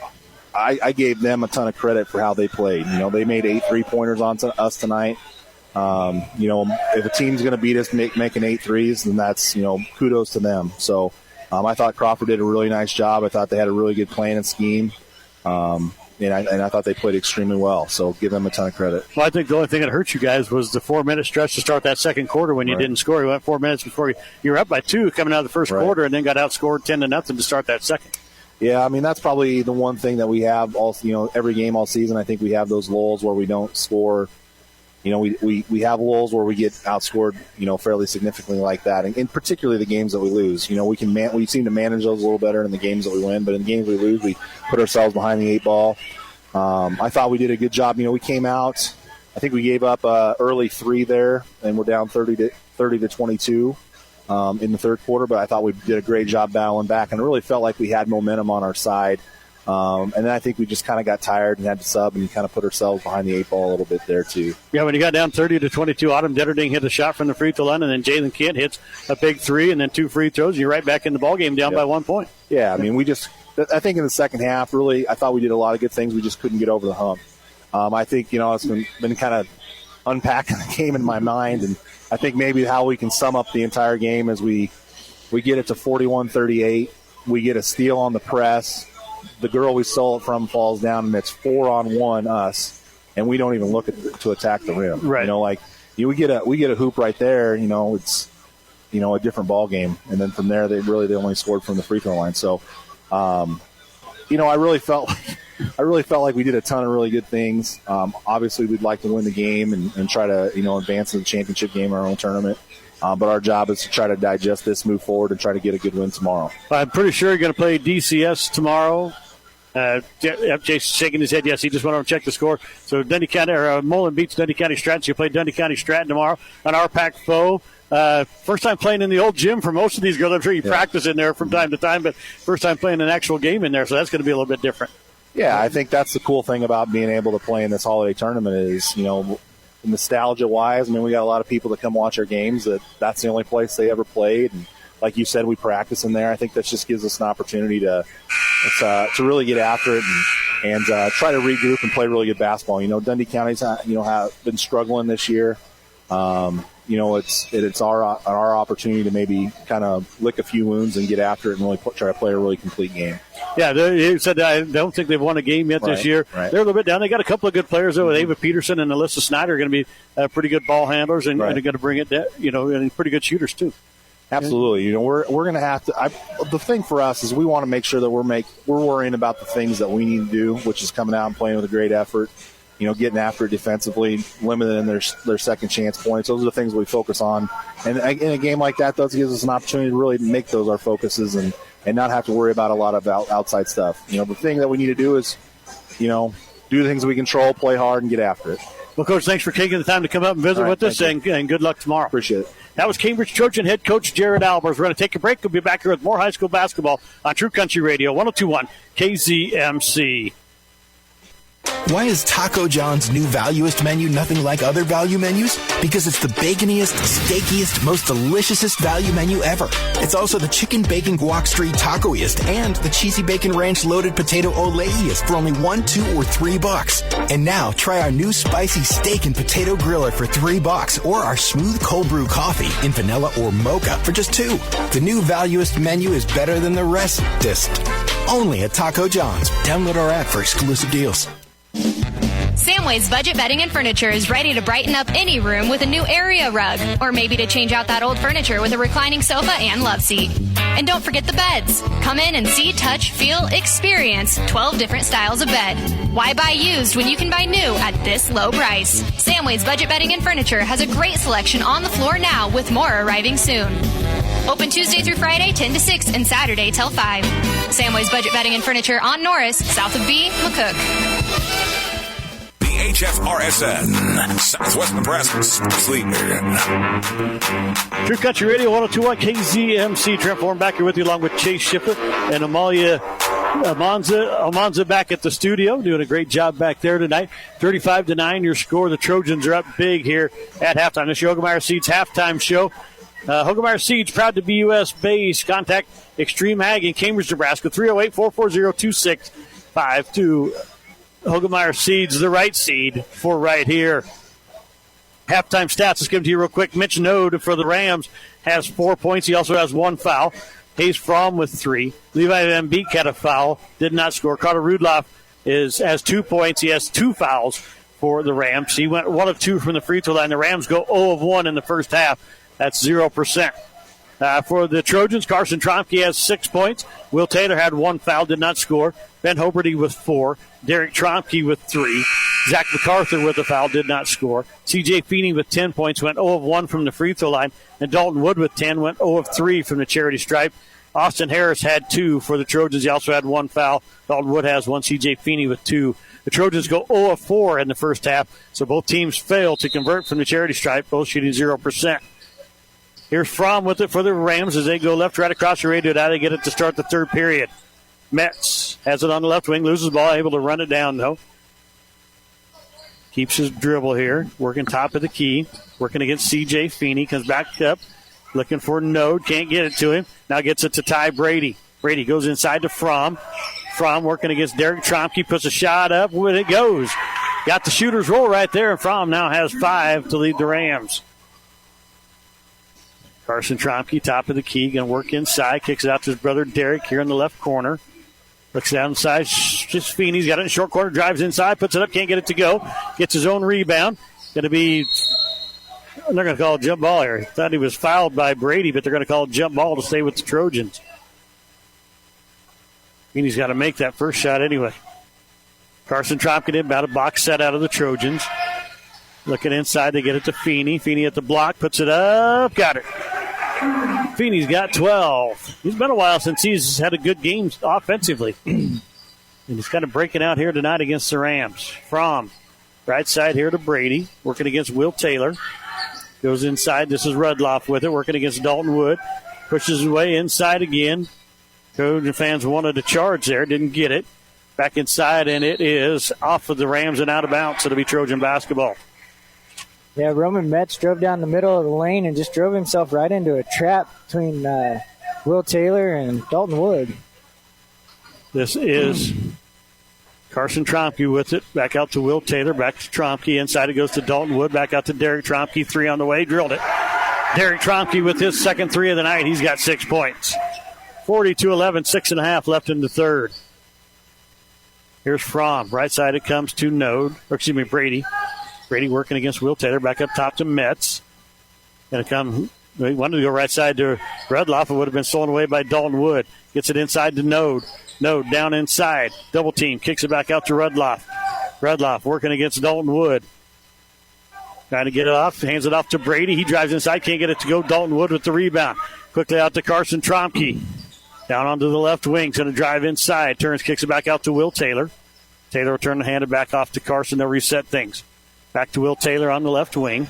I gave them a ton of credit for how they played. They made 8 3-pointers on us tonight. If a team's going to beat us making 8 threes, then that's, kudos to them. So I thought Crawford did a really nice job. I thought they had a really good plan and scheme. And I thought they played extremely well. So give them a ton of credit. Well, I think the only thing that hurt you guys was the 4-minute stretch to start that second quarter when you didn't score. You went 4 minutes before you were up by 2 coming out of the first quarter, and then got outscored 10-0 to start that second. Yeah, that's probably the one thing that we have every game all season. I think we have those lulls where we don't score. We have lulls where we get outscored, fairly significantly like that, and particularly the games that we lose. We seem to manage those a little better in the games that we win, but in the games we lose, we put ourselves behind the 8 ball. I thought we did a good job. We came out. I think we gave up early 3 there, and we're down 30 to 22 in the third quarter. But I thought we did a great job battling back, and it really felt like we had momentum on our side. And then I think we just kind of got tired and had to sub and kind of put ourselves behind the 8 ball a little bit there too. Yeah, when you got down 30 to 22, Autumn Detterding hit a shot from the free throw line, and then Jalen Kent hits a big 3 and then 2 free throws. You're right back in the ball game down by 1 point. Yeah, I think in the second half, really, I thought we did a lot of good things. We just couldn't get over the hump. I think, it's been kind of unpacking the game in my mind, and I think maybe how we can sum up the entire game is we get it to 41-38. We get a steal on the press. The girl we stole it from falls down, and it's 4-on-1 us, and we don't even look to attack the rim. Right. We get a hoop right there. It's a different ball game, and then from there they only scored from the free throw line. So, I really felt like we did a ton of really good things. Obviously, we'd like to win the game and try to advance to the championship game in our own tournament. But our job is to try to digest this, move forward, and try to get a good win tomorrow. I'm pretty sure you're going to play DCS tomorrow. Jason's shaking his head. Yes, he just went over and checked the score. So Dundee County Mullen beats Dundee County Stratton. So you play Dundee County Stratton tomorrow. An RPAC foe. First time playing in the old gym for most of these girls. I'm sure you practice in there from time to time, but first time playing an actual game in there. So that's going to be a little bit different. Yeah, I think that's the cool thing about being able to play in this holiday tournament is, nostalgia-wise, we got a lot of people that come watch our games that's the only place they ever played. And like you said, we practice in there. I think that just gives us an opportunity to really get after it and try to regroup and play really good basketball. Dundee County's have been struggling this year. It's our opportunity to maybe kind of lick a few wounds and get after it and really try to play a really complete game. Yeah, they said I don't think they've won a game yet this year. Right. They're a little bit down. They got a couple of good players though. With Ava Peterson and Alyssa Snyder are going to be pretty good ball handlers and they're going to bring it down, and pretty good shooters too. Absolutely. We're going to have to. The thing for us is we want to make sure that we're worrying about the things that we need to do, which is coming out and playing with a great effort. Getting after it defensively, limiting their second chance points. Those are the things we focus on. And in a game like that, gives us an opportunity to really make those our focuses and not have to worry about a lot of outside stuff. The thing that we need to do is, do the things we control, play hard, and get after it. Well, Coach, thanks for taking the time to come up and visit with us, and good luck tomorrow. Appreciate it. That was Cambridge Trojan head coach Jared Albers. We're going to take a break. We'll be back here with more high school basketball on True Country Radio, 102.1 KZMC. Why is Taco John's new Valuist menu nothing like other value menus? Because it's the baconiest, steakiest, most deliciousest value menu ever. It's also the chicken bacon guac street tacoiest and the cheesy bacon ranch loaded potato oleiest for only $1, $2, or $3. And now try our new spicy steak and potato griller for $3, or our smooth cold brew coffee in vanilla or mocha for just $2. The new Valuist menu is better than the restest. Only at Taco John's. Download our app for exclusive deals. Samway's Budget Bedding and Furniture is ready to brighten up any room with a new area rug, or maybe to change out that old furniture with a reclining sofa and love seat. And don't forget the beds. Come in and see, touch, feel, experience 12 different styles of bed. Why buy used when you can buy new at this low price? Samway's Budget Bedding and Furniture has a great selection on the floor now, with more arriving soon. Open Tuesday through Friday, 10 to 6, and Saturday till 5. Samway's Budget Bedding and Furniture on Norris, south of B, McCook. HFRSN, Southwest Nebraska's Sports Leader. True Country Radio, 102.1 KZMC. Trent Form back here with you, along with Chase Shipper and Amalia Almanza back at the studio, doing a great job back there tonight. 35-9, your score. The Trojans are up big here at halftime. This is your Hogemeyer Seeds halftime show. Hogemeyer Seeds, proud to be U.S.-based. Contact Extreme Ag in Cambridge, Nebraska, 308-440-2652. Hogemeyer Seeds, the right seed for right here. Halftime stats, let's give them to you real quick. Mitch Node for the Rams has 4 points. He also has 1 foul. Hayes Fromm with 3. Levi Van Beek had a foul, did not score. Carter Rudloff has 2 points. He has 2 fouls for the Rams. He went 1 of 2 from the free throw line. The Rams go 0 of 1 in the first half. That's 0%. For the Trojans, Carson Tromke has 6 points. Will Taylor had 1 foul, did not score. Ben Hoberty with 4. Derek Tromke with 3. Zach MacArthur with a foul, did not score. C.J. Feeney with 10 points, went 0 of 1 from the free throw line. And Dalton Wood with 10, went 0 of 3 from the charity stripe. Austin Harris had 2 for the Trojans. He also had 1 foul. Dalton Wood has 1. C.J. Feeney with 2. The Trojans go 0 of 4 in the first half, so both teams fail to convert from the charity stripe, both shooting 0%. Here's Fromm with it for the Rams as they go left, right across the radio. Now they get it to start the third period. Metz has it on the left wing, loses the ball, able to run it down, though. Keeps his dribble here, working top of the key, working against C.J. Feeney, comes back up, looking for Node, can't get it to him. Now gets it to Ty Brady. Brady goes inside to Fromm. Fromm working against Derek Tromke, puts a shot up, when it goes. Got the shooter's roll right there, and Fromm now has 5 to lead the Rams. Carson Tromke, top of the key, going to work inside, kicks it out to his brother Derek here in the left corner. Looks down inside, just Feeney's got it in short corner, drives inside, puts it up, can't get it to go. Gets his own rebound. Going to be, they're going to call a jump ball here. Thought he was fouled by Brady, but they're going to call a jump ball to stay with the Trojans. Feeney's got to make that first shot anyway. Carson Tromke in, about a box set out of the Trojans. Looking inside, they get it to Feeney. Feeney at the block, puts it up, got it. Feeney's got 12. It's been a while since he's had a good game offensively. And he's kind of breaking out here tonight against the Rams. Fromm, right side here to Brady, working against Will Taylor. Goes inside, this is Rudloff with it, working against Dalton Wood. Pushes his way inside again. Trojan fans wanted a charge there, didn't get it. Back inside, and it is off of the Rams and out of bounds. It'll be Trojan basketball. Yeah, Roman Metz drove down the middle of the lane and just drove himself right into a trap between Will Taylor and Dalton Wood. This is Carson Tromke with it. Back out to Will Taylor. Back to Tromke. Inside it goes to Dalton Wood. Back out to Derek Tromke. 3 on the way. Drilled it. Derek Tromke with his second 3 of the night. He's got 6 points. 40-11, 6.5 left in the third. Here's Fromm. Right side it comes to Brady. Brady working against Will Taylor. Back up top to Metz. Going to come. He wanted to go right side to Rudloff. It would have been stolen away by Dalton Wood. Gets it inside to Node. Node down inside. Double team. Kicks it back out to Rudloff. Rudloff working against Dalton Wood. Trying to get it off. Hands it off to Brady. He drives inside. Can't get it to go. Dalton Wood with the rebound. Quickly out to Carson Tromke. Down onto the left wing. Going to drive inside. Turns, kicks it back out to Will Taylor. Taylor will turn and hand it back off to Carson. They'll reset things. Back to Will Taylor on the left wing.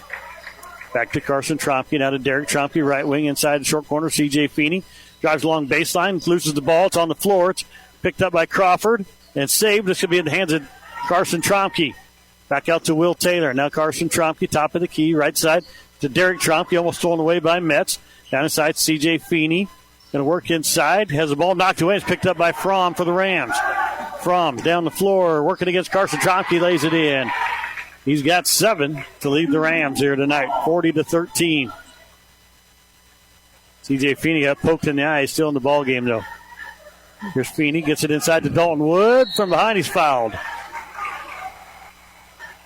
Back to Carson Tromke. Now to Derek Tromke, right wing, inside the short corner. C.J. Feeney drives along baseline, loses the ball. It's on the floor. It's picked up by Crawford and saved. This could be in the hands of Carson Tromke. Back out to Will Taylor. Now Carson Tromke, top of the key, right side to Derek Tromke, almost stolen away by Metz. Down inside, C.J. Feeney. Going to work inside. Has the ball knocked away. It's picked up by Fromm for the Rams. Fromm down the floor, working against Carson Tromke, lays it in. He's got 7 to lead the Rams here tonight, 40-13. C.J. Feeney got poked in the eye. He's still in the ball game, though. Here's Feeney, gets it inside to Dalton Wood. From behind, he's fouled.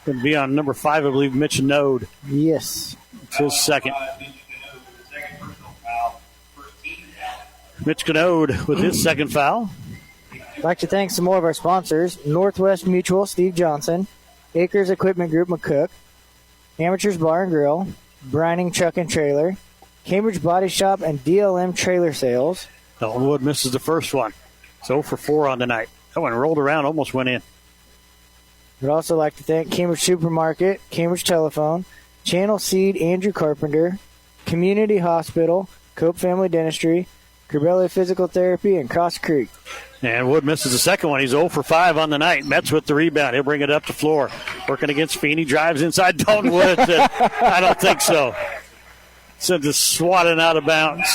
Going to be on number 5, I believe, Mitch Node. Yes. It's his second. Mitch Canode with his second foul. I'd like to thank some more of our sponsors. Northwest Mutual, Steve Johnson. Acres Equipment Group, McCook. Amateurs Bar and Grill. Brining Truck and Trailer. Cambridge Body Shop and DLM Trailer Sales. Dalton Wood misses the first one. So for 4 on the night. That one rolled around, almost went in. We'd also like to thank Cambridge Supermarket, Cambridge Telephone, Channel Seed, Andrew Carpenter, Community Hospital, Cope Family Dentistry, Corbelli Physical Therapy, and Cross Creek. And Wood misses the second one. He's 0 for 5 on the night. Metz with the rebound. He'll bring it up the floor. Working against Feeney. Drives inside Dalton Wood. I don't think so. Sends it swatting out of bounds.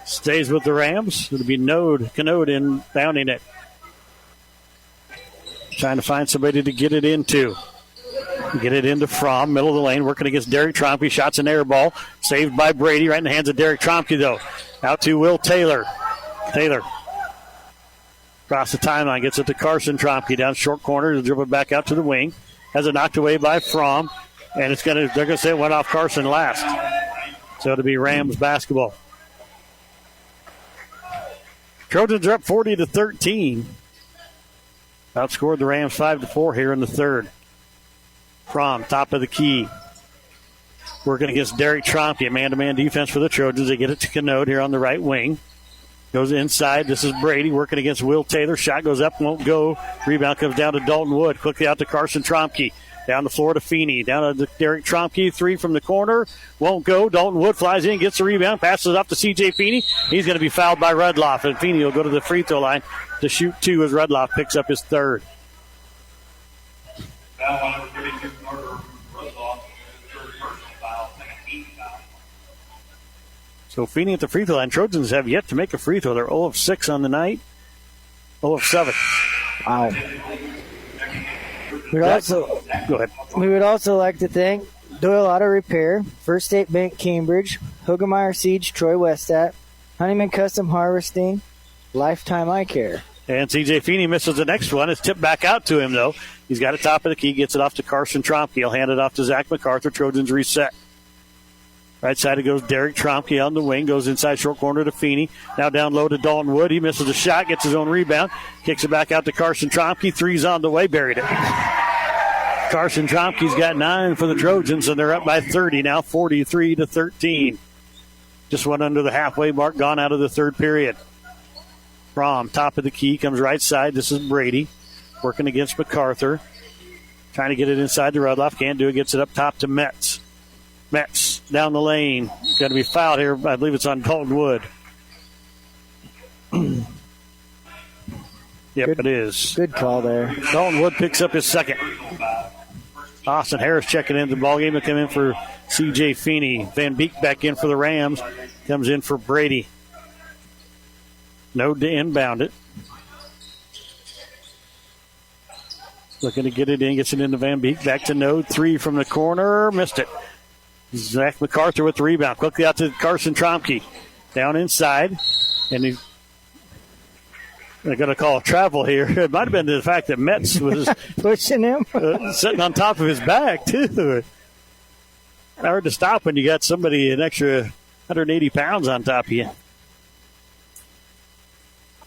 Stays with the Rams. It'll be Canode inbounding it. Trying to find somebody to get it into. Get it into Fromm, middle of the lane, working against Derek Tromke. Shots an air ball. Saved by Brady, right in the hands of Derek Tromke, though. Out to Will Taylor. Taylor across the timeline, gets it to Carson Tromke down short corner to dribble it back out to the wing. Has it knocked away by Fromm, and they're going to say it went off Carson last. So it'll be Rams basketball. Trojans are up 40-13. Outscored the Rams 5-4 here in the third. Fromm, top of the key. Working against Derek Trompe, a man-to-man defense for the Trojans. They get it to Canode here on the right wing. Goes inside. This is Brady working against Will Taylor. Shot goes up, won't go. Rebound comes down to Dalton Wood. Quickly out to Carson Trompe. Down the floor to Feeney. Down to Derek Trompe. 3 from the corner. Won't go. Dalton Wood flies in, gets the rebound, passes it off to C.J. Feeney. He's going to be fouled by Rudloff, and Feeney will go to the free throw line to shoot 2 as Rudloff picks up his third. So Feeney at the free throw line. Trojans have yet to make a free throw. They're 0 of 6 on the night. 0 of 7. Wow. Go ahead. We would also like to thank Doyle Auto Repair, First State Bank Cambridge, Hogemeyer Siege Troy Westat, Honeyman Custom Harvesting, Lifetime Eye Care. And C.J. Feeney misses the next one. It's tipped back out to him, though. He's got it top of the key, gets it off to Carson Trompe. He'll hand it off to Zach MacArthur. Trojans reset. Right side it goes Derek Trompe on the wing. Goes inside short corner to Feeney. Now down low to Dalton Wood. He misses a shot, gets his own rebound. Kicks it back out to Carson Trompe. 3's on the way, buried it. Carson Trompe's got 9 for the Trojans, and they're up by 30 now, 43-13. Just went under the halfway mark, gone out of the third period. Fromm, top of the key, comes right side. This is Brady working against MacArthur. Trying to get it inside to Rudloff. Can't do it. Gets it up top to Metz. Metz down the lane. Going to be fouled here. I believe it's on Dalton Wood. Yep, it is. Good call there. Dalton Wood picks up his second. Austin Harris checking into the ballgame to come in for C.J. Feeney. Van Beek back in for the Rams. Comes in for Brady. Node to inbound it. Looking to get it in. Gets it into Van Beek. Back to Node. 3 from the corner. Missed it. Zach MacArthur with the rebound. Quickly out to Carson Trompe. Down inside. And they're going to call a travel here. It might have been the fact that Metz was pushing him, sitting on top of his back, too. Hard to stop when you got somebody an extra 180 pounds on top of you.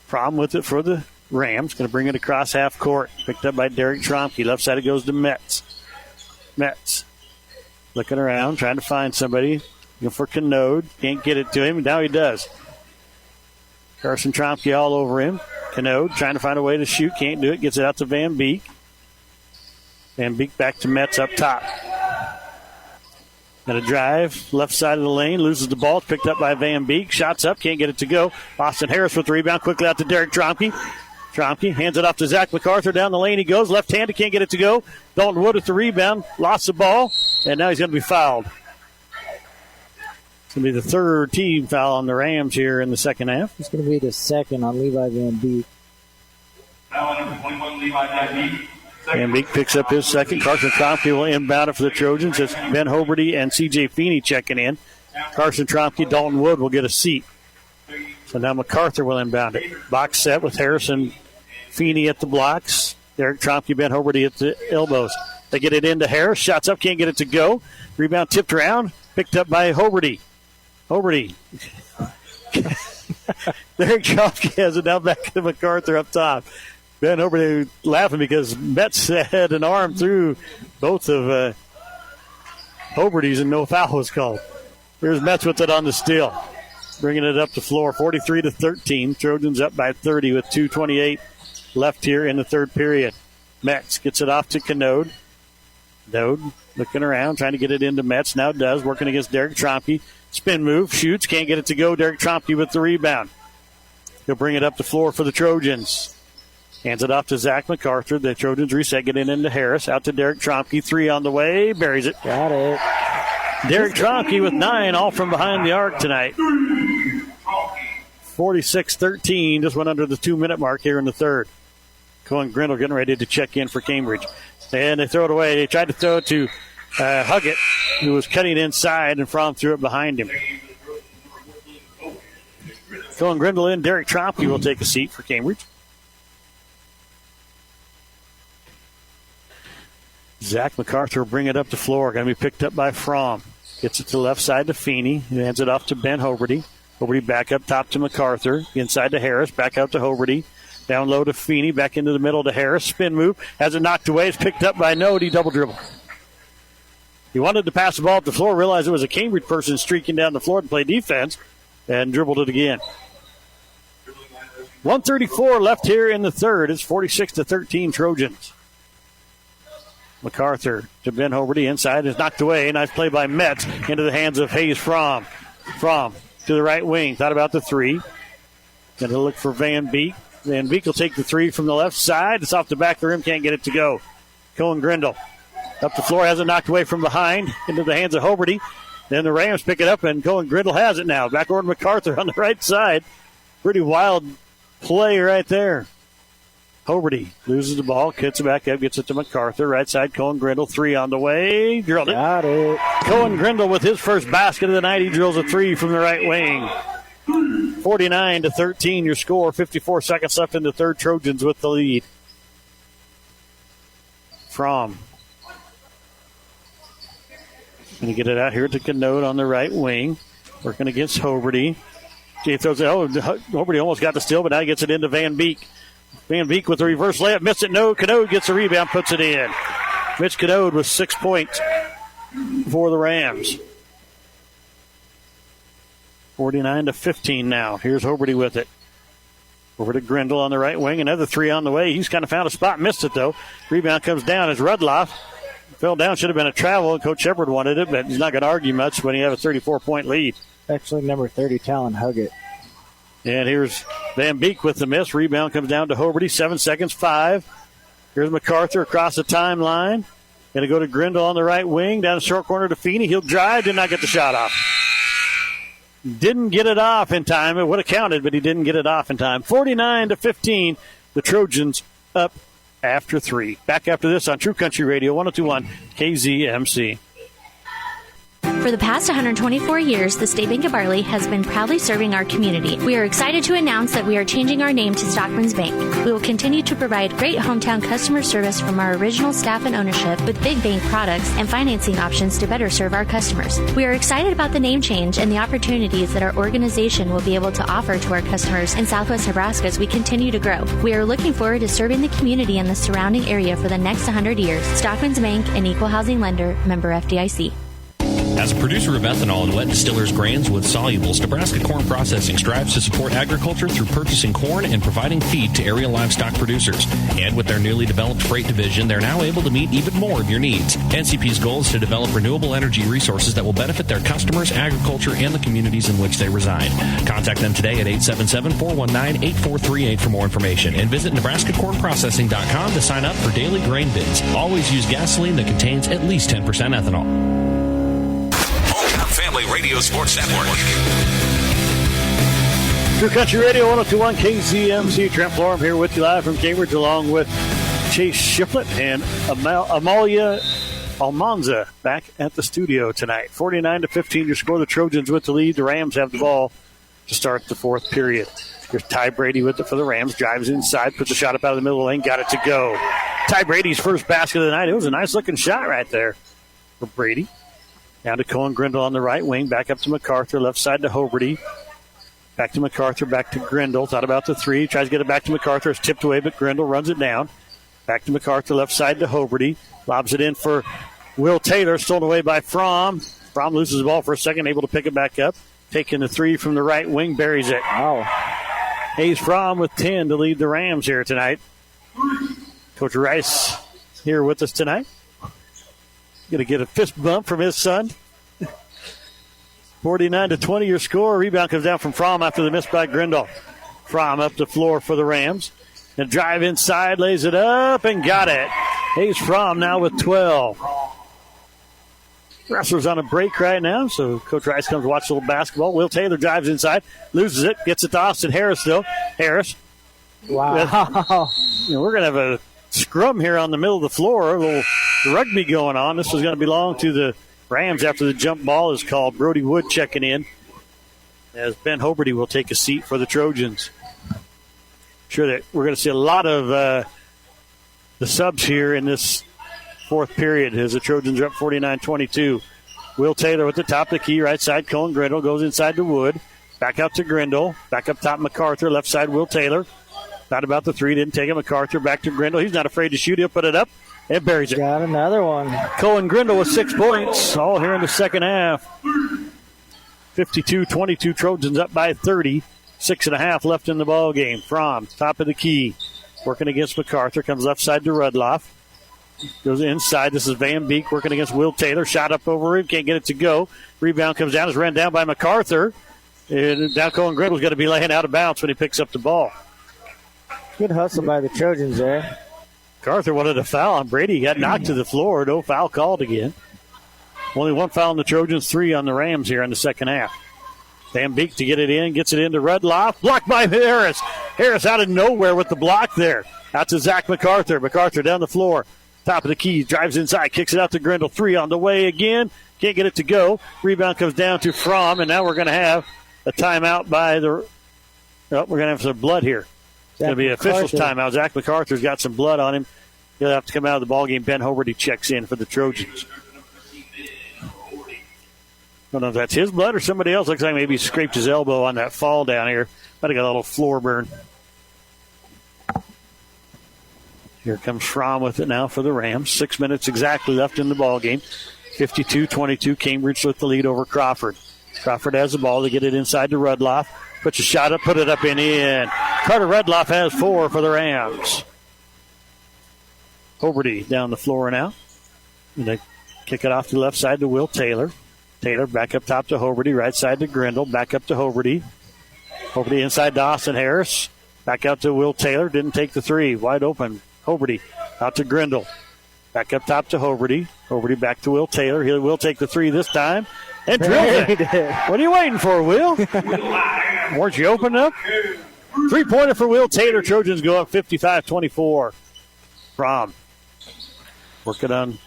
Problem with it for the Rams. Going to bring it across half court. Picked up by Derek Trompe. Left side it goes to Metz. Metz looking around, trying to find somebody. Looking for Canode. Can't get it to him. Now he does. Carson Trompe all over him. Canode trying to find a way to shoot. Can't do it. Gets it out to Van Beek. Van Beek back to Metz up top. And a drive, left side of the lane, loses the ball. It's picked up by Van Beek. Shots up, can't get it to go. Austin Harris with the rebound, quickly out to Derek Tromke. Tromke hands it off to Zach MacArthur. Down the lane he goes, left-handed, can't get it to go. Dalton Wood with the rebound, lost the ball, and now he's going to be fouled. It's going to be the third team foul on the Rams here in the second half. It's going to be the second on Levi Van Beek. Foul number 21, Levi Van Beek. Van Beek picks up his second. Carson Tromke will inbound it for the Trojans. It's Ben Hoberty and C.J. Feeney checking in. Carson Tromke, Dalton Wood will get a seat. So now MacArthur will inbound it. Box set with Harrison Feeney at the blocks. Derek Tromke, Ben Hoberty at the elbows. They get it into Harris. Shots up, can't get it to go. Rebound tipped around. Picked up by Hoberty. Hoberty. Derek Tromke has it now back to MacArthur up top. Ben Hoberty laughing because Metz had an arm through both of Hoberty's and no foul was called. Here's Metz with it on the steal. Bringing it up the floor, 43-13. Trojans up by 30 with 2:28 left here in the third period. Metz gets it off to Canode. Canode looking around, trying to get it into Metz. Now does, working against Derek Tromke. Spin move, shoots, can't get it to go. Derek Tromke with the rebound. He'll bring it up the floor for the Trojans. Hands it off to Zach MacArthur. The Trojans reset, get it into Harris. Out to Derek Tromke. Three on the way. Buries it. Got it. Derek Tromke with 9, all from behind the arc tonight. 46-13. Just went under the 2-minute mark here in the third. Cohen Grindle getting ready to check in for Cambridge. And they throw it away. They tried to throw it to Huggett, who was cutting inside, and Fromm threw it behind him. Cohen Grindle in. Derek Tromke will take a seat for Cambridge. Zach MacArthur will bring it up the floor. Going to be picked up by Fromm. Gets it to the left side to Feeney. He hands it off to Ben Hoberty. Hoberty back up top to MacArthur. Inside to Harris. Back out to Hoberty. Down low to Feeney. Back into the middle to Harris. Spin move. Has it knocked away. It's picked up by Node. He double dribble. He wanted to pass the ball up the floor. Realized it was a Cambridge person streaking down the floor to play defense. And dribbled it again. 1:34 left here in the third. It's 46-13 Trojans. MacArthur to Ben Hoberty. Inside is knocked away. Nice play by Metz into the hands of Hayes Fromm. Fromm to the right wing. Thought about the three. Going to look for Van Beek. Van Beek will take the three from the left side. It's off the back of the rim. Can't get it to go. Cohen Grindle up the floor. Has it knocked away from behind into the hands of Hoberty. Then the Rams pick it up, and Cohen Grindle has it now. Back over to MacArthur on the right side. Pretty wild play right there. Hoberty loses the ball, gets it back up, gets it to MacArthur. Right side, Cohen Grindle, three on the way. Drilled it. Got it. Cohen Grindle with his first basket of the night. He drills a three from the right wing. 49-13 your score. 54 seconds left in the third. Trojans with the lead. Fromm. Going to get it out here to Canode on the right wing. Working against Hoberty. He throws it. Oh, Hoberty almost got the steal, but now he gets it into Van Beek. Van Beek with the reverse layup. Missed it. No. Canode gets the rebound, puts it in. Mitch Canode with 6 points for the Rams. 49-15 now. Here's Hoberty with it. Over to Grindle on the right wing. Another three on the way. He's kind of found a spot. Missed it, though. Rebound comes down as Rudloff. Fell down. Should have been a travel. Coach Shepard wanted it, but he's not going to argue much when you have a 34-point lead. Actually, number 30, Talon Huggett. And here's Van Beek with the miss. Rebound comes down to Hoberty. 7 seconds, 5. Here's MacArthur across the timeline. Going to go to Grindle on the right wing. Down the short corner to Feeney. He'll drive. Did not get the shot off. Didn't get it off in time. It would have counted, but he didn't get it off in time. 49-15. The Trojans up after 3. Back after this on True Country Radio 102.1 KZMC. For the past 124 years, the State Bank of Barley has been proudly serving our community. We are excited to announce that we are changing our name to Stockman's Bank. We will continue to provide great hometown customer service from our original staff and ownership with big bank products and financing options to better serve our customers. We are excited about the name change and the opportunities that our organization will be able to offer to our customers in Southwest Nebraska as we continue to grow. We are looking forward to serving the community and the surrounding area for the next 100 years. Stockman's Bank, an equal housing lender, member FDIC. As a producer of ethanol and wet distillers grains with solubles, Nebraska Corn Processing strives to support agriculture through purchasing corn and providing feed to area livestock producers. And with their newly developed freight division, they're now able to meet even more of your needs. NCP's goal is to develop renewable energy resources that will benefit their customers, agriculture, and the communities in which they reside. Contact them today at 877-419-8438 for more information, and visit NebraskaCornProcessing.com to sign up for daily grain bids. Always use gasoline that contains at least 10% ethanol. Hometown Family Radio Sports Network. True Country Radio 102.1 KZMC. Trent Florham here with you live from Cambridge, along with Chase Shiflett and Amalia Almanza back at the studio tonight. 49-15 your score. The Trojans with the lead. The Rams have the ball to start the fourth period. Here's Ty Brady with it for the Rams. Drives inside, puts a shot up out of the middle of the lane, got it to go. Ty Brady's first basket of the night. It was a nice-looking shot right there for Brady. Down to Cohen Grindle on the right wing. Back up to MacArthur. Left side to Hoberty. Back to MacArthur. Back to Grindle. Thought about the three. Tries to get it back to MacArthur. It's tipped away, but Grindle runs it down. Back to MacArthur. Left side to Hoberty. Lobs it in for Will Taylor. Stolen away by Fromm. Fromm loses the ball for a second. Able to pick it back up. Taking the three from the right wing. Buries it. Wow. Hayes Fromm with 10 to lead the Rams here tonight. Coach Rice here with us tonight. Going to get a fist bump from his son. 49-20 your score. Rebound comes down from Fromm after the miss by Grindle. Fromm up the floor for the Rams. And drive inside, lays it up, and got it. Hayes Fromm now with 12. Wrestlers on a break right now, so Coach Rice comes to watch a little basketball. Will Taylor drives inside, loses it, gets it to Austin Harris still. Harris. Wow. We're going to have a scrum here on the middle of the floor, a little rugby going on. This was going to belong to the Rams after the jump ball is called. Brody Wood checking in as Ben Hoberty will take a seat for the Trojans. Sure that we're going to see a lot of the subs here in this fourth period as the Trojans are up 49-22. Will Taylor with the top of the key, right side. Cohen Grindle goes inside to Wood. Back out to Grindle. Back up top MacArthur. Left side Will Taylor. Thought about the three. Didn't take it. MacArthur back to Grindle. He's not afraid to shoot. He'll put it up and buries it. Got another one. Cohen Grindle with 6 points. All here in the second half. 52-22. Trojans up by 30. 6.5 left in the ball game. Fromm, top of the key. Working against MacArthur. Comes left side to Rudloff. Goes inside. This is Van Beek working against Will Taylor. Shot up over him. Can't get it to go. Rebound comes down. Is ran down by MacArthur. And now Cohen Grindle's going to be laying out of bounds when he picks up the ball. Good hustle by the Trojans there. MacArthur wanted a foul on Brady. He got knocked to the floor. No foul called again. Only one foul on the Trojans, 3 on the Rams here in the second half. Van Beek to get it in. Gets it into Rudloff. Blocked by Harris. Harris out of nowhere with the block there. Out to Zach MacArthur. MacArthur down the floor. Top of the key. Drives inside. Kicks it out to Grindle. 3 on the way again. Can't get it to go. Rebound comes down to Fromm. And now we're going to have a timeout by the... Oh, we're going to have some blood here. It's going to be an official's timeout. Zach MacArthur's got some blood on him. He'll have to come out of the ball game. Ben Hoberty checks in for the Trojans. I don't know if that's his blood or somebody else. Looks like maybe he scraped his elbow on that fall down here. Might have got a little floor burn. Here comes Fromm with it now for the Rams. 6 minutes exactly left in the ball game. 52-22. Cambridge with the lead over Crawford. Crawford has the ball to get it inside to Rudloff. Puts a shot up, put it up and in. Carter Rudloff has 4 for the Rams. Hoberty down the floor now. And they kick it off to the left side to Will Taylor. Taylor back up top to Hoberty. Right side to Grindle. Back up to Hoberty. Hoberty inside to Austin Harris. Back out to Will Taylor. Didn't take the 3. Wide open. Hoberty out to Grindle. Back up top to Hoberty. Hoberty back to Will Taylor. He will take the 3 this time. And drills it. What are you waiting for, Will? Weren't you open up? 3-pointer for Will Taylor. Trojans go up 55-24. Fromm working on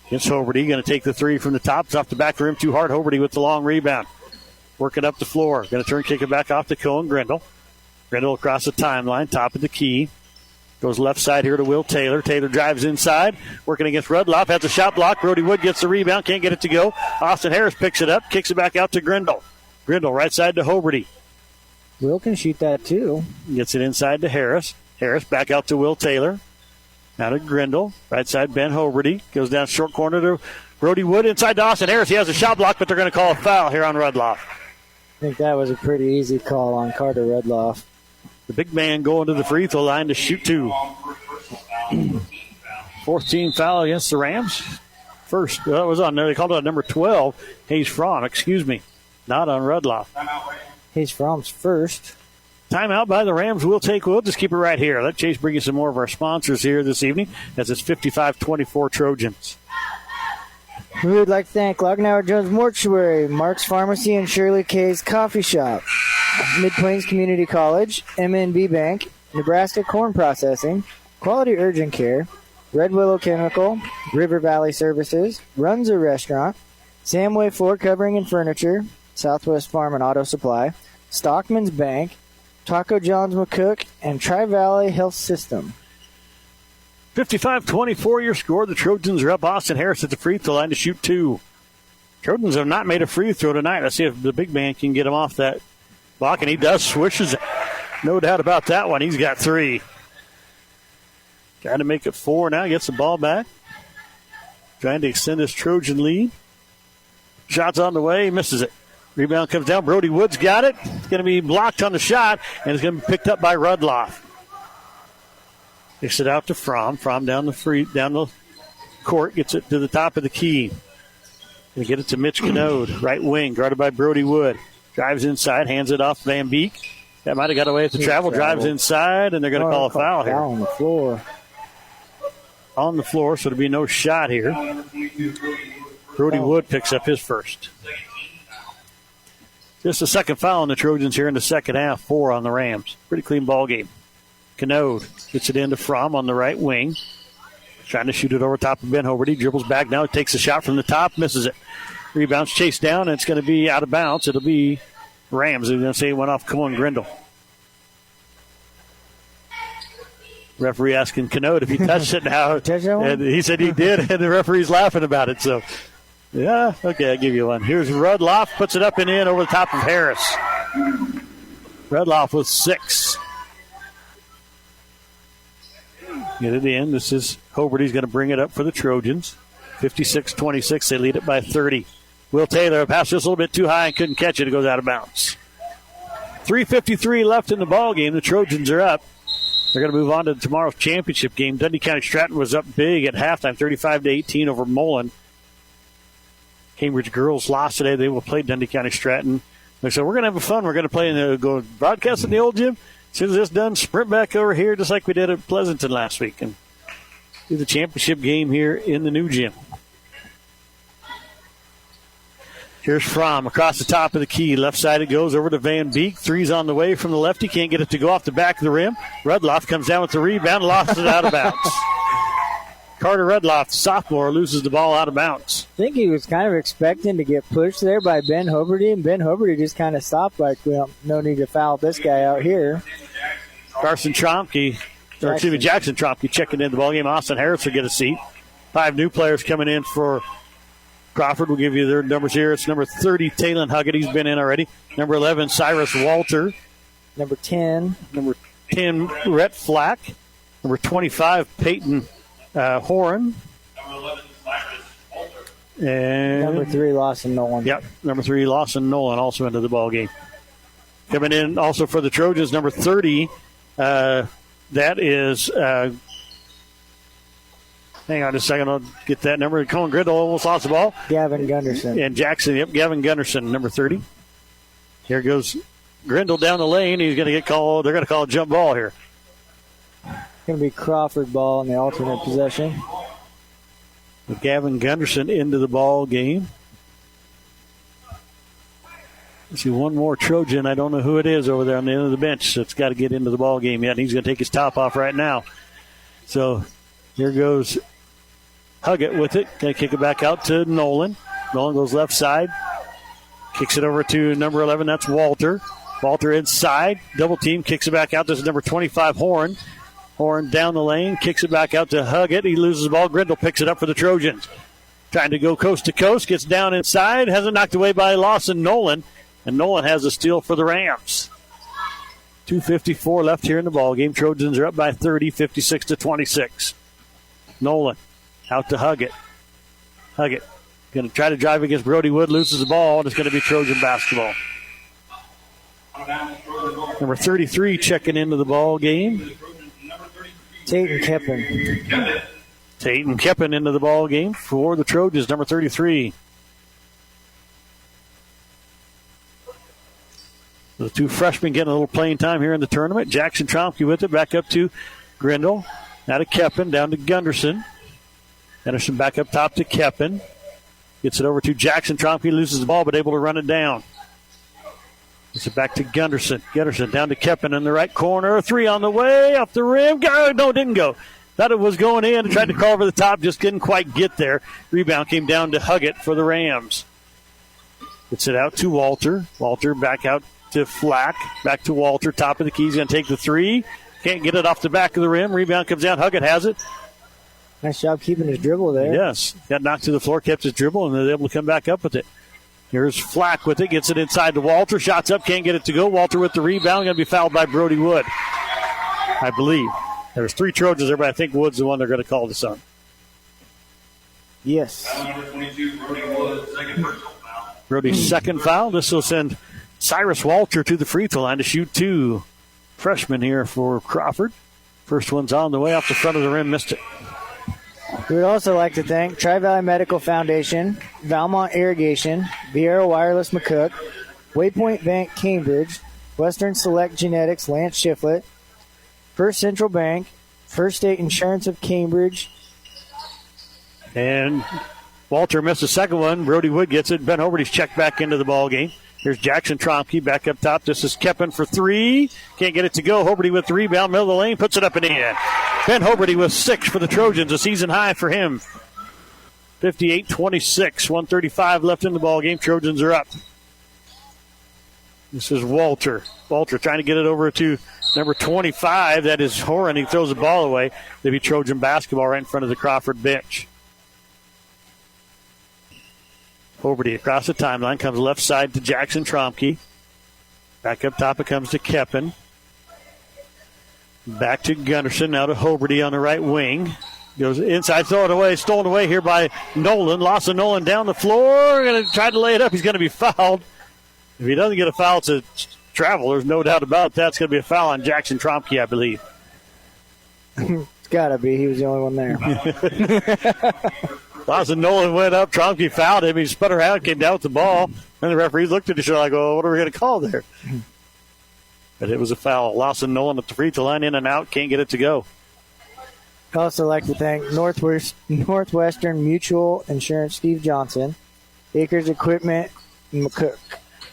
against Hoberty. Going to take the 3 from the top. It's off the back rim. Too hard. Hoberty with the long rebound. Working up the floor. Going to turn, kick it back off to Cohen Grindle. Grindle across the timeline. Top of the key. Goes left side here to Will Taylor. Taylor drives inside. Working against Rudloff. Has a shot block. Brody Wood gets the rebound. Can't get it to go. Austin Harris picks it up. Kicks it back out to Grindle. Grindle right side to Hoberty. Will can shoot that too. Gets it inside to Harris. Harris back out to Will Taylor. Now to Grindle. Right side Ben Hoberty. Goes down short corner to Brody Wood inside to Austin Harris. He has a shot block, but they're going to call a foul here on Rudloff. I think that was a pretty easy call on Carter Rudloff. The big man going to the free throw line to shoot 2. 4th team foul against the Rams. First, that was on there. They called it on number 12, Hayes Fromm. Excuse me, not on Rudloff. Hayes Fromm's first. Timeout by the Rams. We'll just keep it right here. Let Chase bring you some more of our sponsors here this evening as it's 55-24 Trojans. We would like to thank Lockenauer Jones Mortuary, Mark's Pharmacy, and Shirley K's Coffee Shop, Mid-Plains Community College, MNB Bank, Nebraska Corn Processing, Quality Urgent Care, Red Willow Chemical, River Valley Services, Runza Restaurant, Samway Floor Covering and Furniture, Southwest Farm and Auto Supply, Stockman's Bank, Taco John's McCook, and Tri-Valley Health System. 55-24 your score. The Trojans are up. Austin Harris at the free throw line to shoot 2. Trojans have not made a free throw tonight. Let's see if the big man can get him off that block, and he does. Swishes it. No doubt about that one. He's got 3. Trying to make it 4 now. Gets the ball back. Trying to extend his Trojan lead. Shot's on the way. He misses it. Rebound comes down. Brody Woods got it. It's going to be blocked on the shot, and it's going to be picked up by Rudloff. Kicks it out to Fromm. Fromm down the court. Gets it to the top of the key. Going to get it to Mitch Canode. Right wing, guarded by Brody Wood. Drives inside, hands it off Van Beek. That might have got away at the travel. Drives inside, and they're going to call a foul here. On the floor. On the floor, so there'll be no shot here. Brody Wood picks up his first. Just a second foul on the Trojans here in the second half. 4 on the Rams. Pretty clean ball game. Canode gets it into Fromm on the right wing. Trying to shoot it over top of Ben Hoberty. Dribbles back now. Takes a shot from the top. Misses it. Rebounds chased down, and it's going to be out of bounds. It'll be Rams. They're going to say it went off Cohen Grindle. Referee asking Canode if he touched it now. And he said he did, and the referee's laughing about it. So, yeah, okay, I'll give you one. Here's Rudloff. Puts it up and in over the top of Harris. Rudloff with 6. Get it in. This is Hoberty's going to bring it up for the Trojans. 56-26. They lead it by 30. Will Taylor passed just a little bit too high and couldn't catch it. It goes out of bounds. 3:53 left in the ball game. The Trojans are up. They're going to move on to tomorrow's championship game. Dundee County Stratton was up big at halftime, 35-18 over Mullen. Cambridge girls lost today. They will play Dundee County Stratton. They said, we're going to have fun. We're going to play in go broadcast in the old gym. As soon as this done, sprint back over here just like we did at Pleasanton last week and do the championship game here in the new gym. Here's Fromm across the top of the key. Left side it goes over to Van Beek. 3's on the way from the left. He can't get it to go off the back of the rim. Rudloff comes down with the rebound, lost it out of bounds. Carter Rudloff, sophomore, loses the ball out of bounds. I think he was kind of expecting to get pushed there by Ben Hoberty, and Ben Hoberty just kind of stopped like, well, no need to foul this guy out here. Jackson Tromke checking in the ballgame. Austin Harris will get a seat. 5 new players coming in for Crawford. We'll give you their numbers here. It's number 30, Talon Huggett. He's been in already. Number 11, Cyrus Walter. Number 10, Rhett Flack. Number 25, Peyton Horan. And number 3, Lawson Nolan. Yep, number 3, Lawson Nolan, also into the ball game. Coming in also for the Trojans, number 30. That is. Hang on just a second. I'll get that number. Cohen Grindle almost lost the ball. Gavin Gunderson. And Jackson. Yep, Gavin Gunderson, number 30. Here goes Grindle down the lane. He's going to get called. They're going to call a jump ball here. Going to be Crawford ball in the alternate possession. With Gavin Gunderson into the ball game. Let's see, one more Trojan. I don't know who it is over there on the end of the bench that's got to get into the ball game yet. He's going to take his top off right now. So here goes Huggett with it. Going to kick it back out to Nolan. Nolan goes left side. Kicks it over to number 11. That's Walter. Walter inside. Double team. Kicks it back out. This is number 25, Horn. Horn down the lane. Kicks it back out to Huggett. He loses the ball. Grindle picks it up for the Trojans. Trying to go coast to coast. Gets down inside. Has it knocked away by Lawson Nolan. And Nolan has a steal for the Rams. 2:54 left here in the ball game. Trojans are up by 30, 56-26. Nolan out to Huggett. Huggett Going to try to drive against Brody Wood, loses the ball, and it's going to be Trojan basketball. Number 33 checking into the ball game. Tate Kippen. Tate Kippen into the ball game for the Trojans, number 33. The two freshmen getting a little playing time here in the tournament. Jackson Tromke with it, back up to Grindle. Now to Kippen, down to Gunderson. Gunderson back up top to Kippen. Gets it over to Jackson Tromke, loses the ball, but able to run it down. Gets it back to Gunderson. Gunderson down to Kippen in the right corner. Three on the way, off the rim. No, didn't go. Thought it was going in. Tried to call over the top, just didn't quite get there. Rebound came down to Huggett for the Rams. Gets it out to Walter. Walter back out to Flack. Back to Walter. Top of the key. He's going to take the three. Can't get it off the back of the rim. Rebound comes down. Huggett has it. Nice job keeping his dribble there. Yes. Got knocked to the floor, kept his dribble, and they're able to come back up with it. Here's Flack with it. Gets it inside to Walter. Shots up. Can't get it to go. Walter with the rebound. Going to be fouled by Brody Wood, I believe. There's three Trojans there, but I think Wood's the one they're going to call this on. Yes. Brody's second foul. This will send Cyrus Walter to the free throw line to shoot two. Freshman here for Crawford. First one's on the way off the front of the rim. Missed it. We would also like to thank Tri-Valley Medical Foundation, Valmont Irrigation, Vieira Wireless McCook, Waypoint Bank Cambridge, Western Select Genetics Lance Shiflett, First Central Bank, First State Insurance of Cambridge. And Walter missed the second one. Brody Wood gets it. Ben Hoberty's checked back into the ball game. Here's Jackson Tromke back up top. This is Kippen for three. Can't get it to go. Hoberty with the rebound. Middle of the lane. Puts it up and in. Ben Hoberty with 6 for the Trojans. A season high for him. 58-26. 1:35 left in the ball game. Trojans are up. This is Walter. Walter trying to get it over to number 25. That is Horan. He throws the ball away. They'll be Trojan basketball right in front of the Crawford bench. Hoberty across the timeline, comes left side to Jackson Tromke. Back up top it comes to Kippen. Back to Gunderson, now to Hoberty on the right wing. Goes inside, throw it away, stolen away here by Nolan. Loss of Nolan down the floor. Going to try to lay it up. He's going to be fouled. If he doesn't get a foul, it's a travel. There's no doubt about it. That's going to be a foul on Jackson Tromke, I believe. It's got to be. He was the only one there. Lawson Nolan went up. Tromke fouled him. He sputtered out, came down with the ball. And the referee looked at the show like, oh, what are we going to call there? But it was a foul. Lawson Nolan at the free throw line, in and out. Can't get it to go. I'd also like to thank Northwestern Mutual Insurance, Steve Johnson, Acres Equipment, McCook.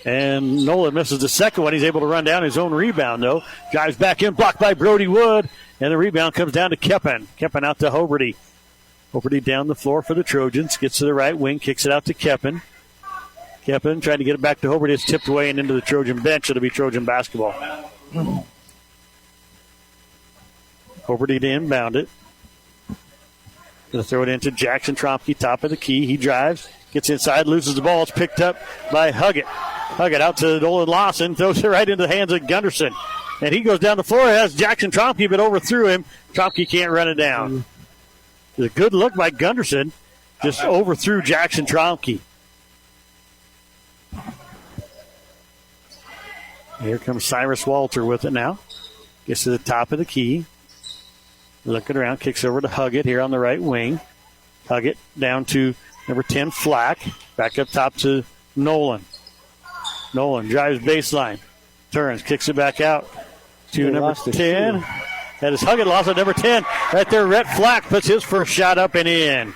And Nolan misses the second one. He's able to run down his own rebound, though. Drives back in, blocked by Brody Wood. And the rebound comes down to Kippen. Kippen out to Hoberty. Hoberty down the floor for the Trojans. Gets to the right wing, kicks it out to Kippen. Kippen trying to get it back to Hoberty. It's tipped away and into the Trojan bench. It'll be Trojan basketball. Hoberty to inbound it. Going to throw it into Jackson Tromke, top of the key. He drives, gets inside, loses the ball. It's picked up by Huggett. Huggett out to Nolan Lawson, throws it right into the hands of Gunderson. And he goes down the floor. It has Jackson Tromke, but overthrew him. Tromke can't run it down. A good look by Gunderson. Just overthrew Jackson Tromke. Here comes Cyrus Walter with it now. Gets to the top of the key. Looking around, kicks over to Huggett here on the right wing. Huggett down to number 10, Flack. Back up top to Nolan. Nolan drives baseline. Turns, kicks it back out to number 10. That is Huggett, lost at number 10. Right there, Rhett Flack puts his first shot up and in.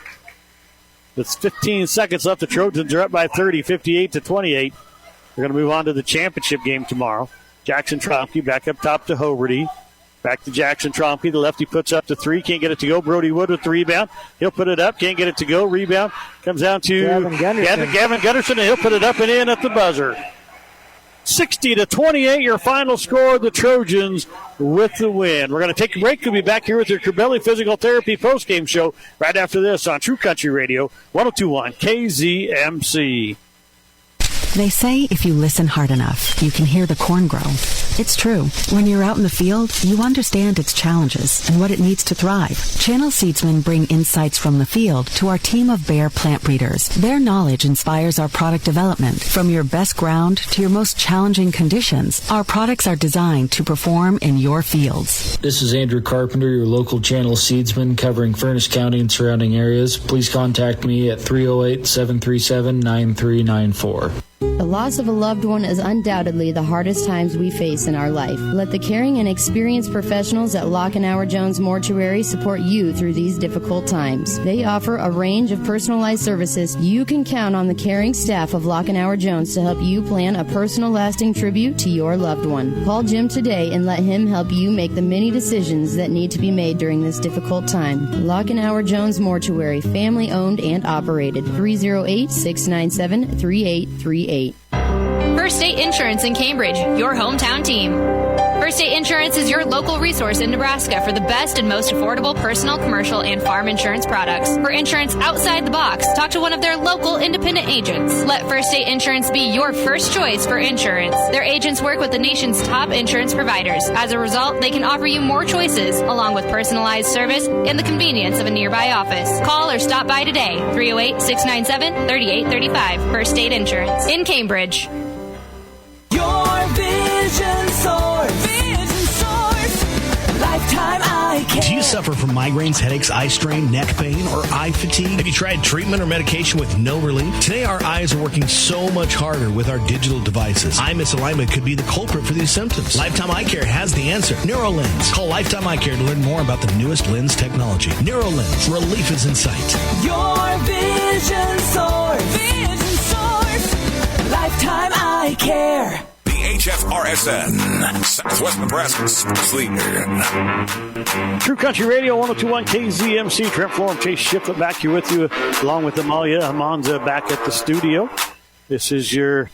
With 15 seconds left, the Trojans are up by 30, 58-28. They're going to move on to the championship game tomorrow. Jackson Tromke back up top to Hoberty. Back to Jackson Tromke. The lefty puts up the three. Can't get it to go. Brody Wood with the rebound. He'll put it up. Can't get it to go. Rebound comes down to Gavin Gunderson, and he'll put it up and in at the buzzer. 60-28, your final score. The Trojans with the win. We're going to take a break. We'll be back here with your Corbelli Physical Therapy postgame show right after this on True Country Radio, 102.1 KZMC. They say if you listen hard enough, you can hear the corn grow. It's true. When you're out in the field, you understand its challenges and what it needs to thrive. Channel Seedsmen bring insights from the field to our team of Bayer plant breeders. Their knowledge inspires our product development. From your best ground to your most challenging conditions, our products are designed to perform in your fields. This is Andrew Carpenter, your local Channel Seedsman covering Furnace County and surrounding areas. Please contact me at 308-737-9394. The loss of a loved one is undoubtedly the hardest times we face in our life. Let the caring and experienced professionals at Lockenauer Jones Mortuary support you through these difficult times. They offer a range of personalized services. You can count on the caring staff of Lockenauer Jones to help you plan a personal lasting tribute to your loved one. Call Jim today and let him help you make the many decisions that need to be made during this difficult time. Lockenauer Jones Mortuary, family owned and operated. 308-697-3838. First State Insurance in Cambridge, your hometown team. First State Insurance is your local resource in Nebraska for the best and most affordable personal, commercial, and farm insurance products. For insurance outside the box, talk to one of their local independent agents. Let First State Insurance be your first choice for insurance. Their agents work with the nation's top insurance providers. As a result, they can offer you more choices, along with personalized service and the convenience of a nearby office. Call or stop by today. 308-697-3835. First State Insurance in Cambridge. Your vision source. Vision source. Lifetime eye care. Do you suffer from migraines, headaches, eye strain, neck pain, or eye fatigue? Have you tried treatment or medication with no relief? Today, our eyes are working so much harder with our digital devices. Eye misalignment could be the culprit for these symptoms. Lifetime Eye Care has the answer. NeuroLens. Call Lifetime Eye Care to learn more about the newest lens technology. NeuroLens. Relief is in sight. Your vision source. Vision source. Lifetime Eye Care. The HFRSN, Southwest Nebraska's leader. True Country Radio, 102.1 KZMC. Trent Florham, Chase Shiflett back here with you, along with Amalia Hamanza back at the studio. This is True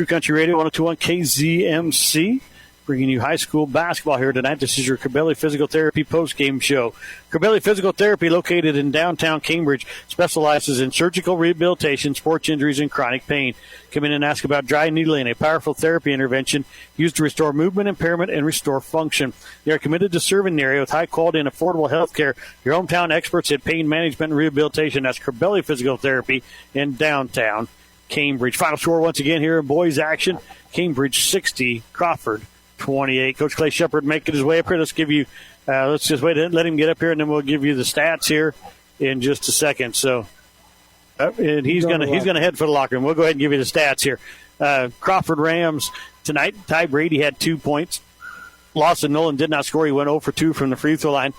Country Radio, 102.1 KZMC. Bringing you high school basketball here tonight. This is your Corbelli Physical Therapy post-game show. Corbelli Physical Therapy, located in downtown Cambridge, specializes in surgical rehabilitation, sports injuries, and chronic pain. Come in and ask about dry needling, a powerful therapy intervention used to restore movement impairment and restore function. They are committed to serving the area with high-quality and affordable health care. Your hometown experts at pain management and rehabilitation. That's Corbelli Physical Therapy in downtown Cambridge. Final score once again here in boys action. Cambridge 60, Crawford 28. Coach Clay Shepard making his way up here. Let's just wait and let him get up here, and then we'll give you the stats here in just a second. So, and he's gonna head for the locker room. We'll go ahead and give you the stats here. Crawford Rams tonight. Ty Brady had 2 points. Lawson Nolan did not score. He went 0 for 2 from the free throw line.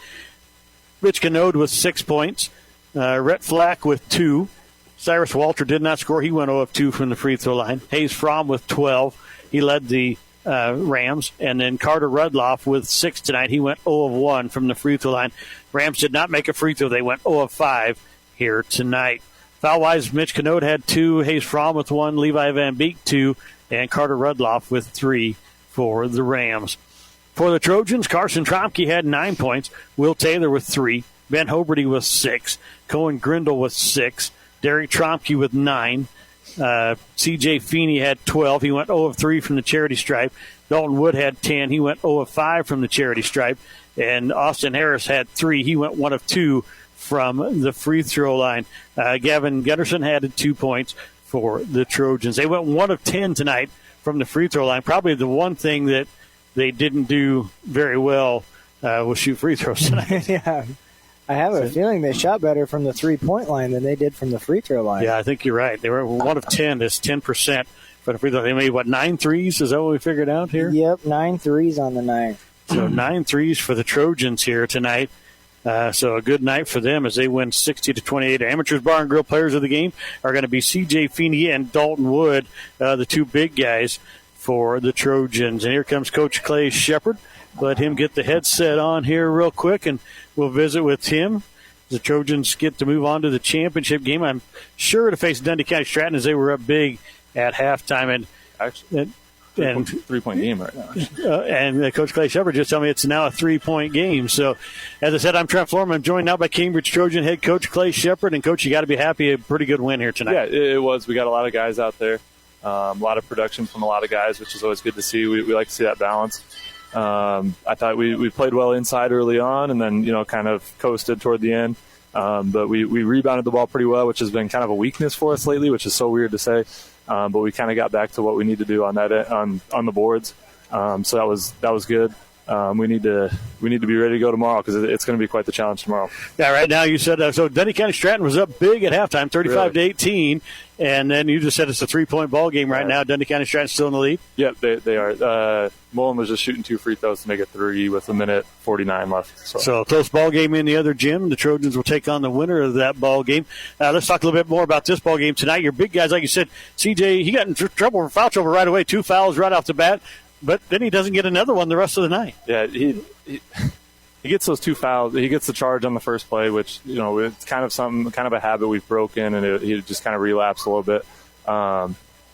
Rich Canode with 6 points. Rhett Flack with 2. Cyrus Walter did not score. He went 0 of 2 from the free throw line. Hayes Fromm with 12. He led the Rams. And then Carter Rudloff with 6 tonight. He went 0 of 1 from the free throw line. Rams did not make a free throw. They went 0 of 5 here tonight. Foul-wise, Mitch Canode had 2. Hayes Fromm with 1. Levi Van Beek 2. And Carter Rudloff with 3 for the Rams. For the Trojans, Carson Tromke had 9 points. Will Taylor with 3. Ben Hoberty with 6. Cohen Grindle with 6. Derek Tromke with 9. C.J. Feeney had 12. He went 0 of 3 from the charity stripe. Dalton Wood had 10. He went 0 of 5 from the charity stripe. And Austin Harris had 3. He went 1 of 2 from the free throw line. Gavin Gunderson had 2 points for the Trojans. They went 1 of 10 tonight from the free throw line. Probably the one thing that they didn't do very well was shoot free throws tonight. Yeah. I have a feeling they shot better from the three-point line than they did from the free throw line. Yeah, I think you're right. They were 1 of 10. That's 10% for the free throw. They made, 9 threes? Is that what we figured out here? Yep, 9 threes on the night. So 9 threes for the Trojans here tonight. So a good night for them as they win 60-28. Amateurs Bar and Grill players of the game are going to be C.J. Feeney and Dalton Wood, the 2 big guys for the Trojans. And here comes Coach Clay Shepard. Let him get the headset on here real quick, and we'll visit with him. The Trojans get to move on to the championship game. I'm sure to face Dundee County Stratton as they were up big at halftime. And actually, three-point game right now. And Coach Clay Shepard just told me it's now a 3-point game. So, as I said, I'm Trent Florham. I'm joined now by Cambridge Trojan head coach Clay Shepard. And, Coach, you got to be happy. A pretty good win here tonight. Yeah, it was. We got a lot of guys out there. A lot of production from a lot of guys, which is always good to see. We like to see that balance. I thought we played well inside early on, and then kind of coasted toward the end. But we rebounded the ball pretty well, which has been kind of a weakness for us lately, which is so weird to say. But we kind of got back to what we need to do on that on the boards. So that was good. We need to be ready to go tomorrow because it's going to be quite the challenge tomorrow. Yeah, right now you said so. Dundee County Stratton was up big at halftime, 35-18, and then you just said it's a 3-point ball game right now. Dundee County Stratton still in the lead. Yep, they are. Mullen was just shooting 2 free throws to make it 3 with 1:49 left. So close ball game in the other gym. The Trojans will take on the winner of that ball game. Let's talk a little bit more about this ball game tonight. Your big guys, like you said, CJ, he got in trouble for foul trouble right away. 2 fouls right off the bat. But then he doesn't get another one the rest of the night. Yeah, he gets those 2 fouls. He gets the charge on the first play, which it's kind of a habit we've broken, and he just kind of relapsed a little bit.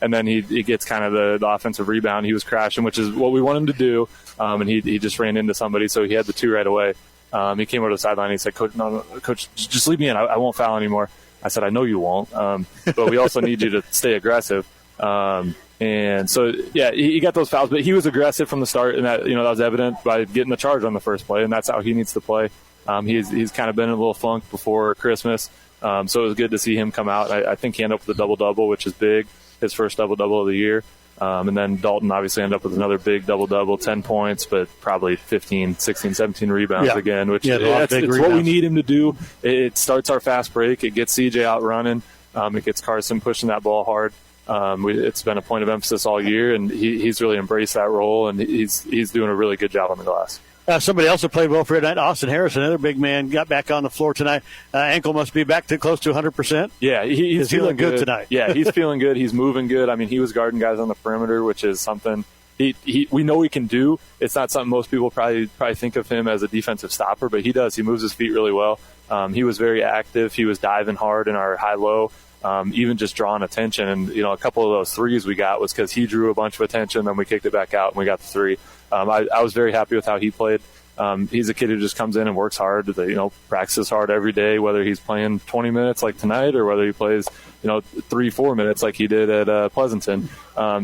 And then he gets kind of the offensive rebound. He was crashing, which is what we want him to do. And he just ran into somebody, so he had the 2 right away. He came over to the sideline. He said, "Coach, no, Coach, just leave me in. I won't foul anymore." I said, "I know you won't, but we also need you to stay aggressive." And so, yeah, he got those fouls, but he was aggressive from the start, and that was evident by getting the charge on the first play, and that's how he needs to play. He's kind of been in a little funk before Christmas, so it was good to see him come out. I think he ended up with a double-double, which is big, his first double-double of the year. And then Dalton obviously ended up with another big double-double, 10 points, but probably 15, 16, 17 rebounds again, which it's what we need him to do. It starts our fast break. It gets CJ out running. It gets Carson pushing that ball hard. It's been a point of emphasis all year, and he's really embraced that role, and he's doing a really good job on the glass. Somebody else that played well for you tonight, Austin Harris, another big man, got back on the floor tonight. Ankle must be back to close to 100%. Yeah, he's feeling good tonight. Yeah, he's feeling good. He's moving good. I mean, he was guarding guys on the perimeter, which is something we know he can do. It's not something most people probably think of him as a defensive stopper, but he does. He moves his feet really well. He was very active. He was diving hard in our high-low. Even just drawing attention. And, a couple of those threes we got was because he drew a bunch of attention, then we kicked it back out, and we got the 3. I was very happy with how he played. He's a kid who just comes in and works hard, practices hard every day, whether he's playing 20 minutes like tonight or whether he plays, 3-4 minutes like he did at Pleasanton.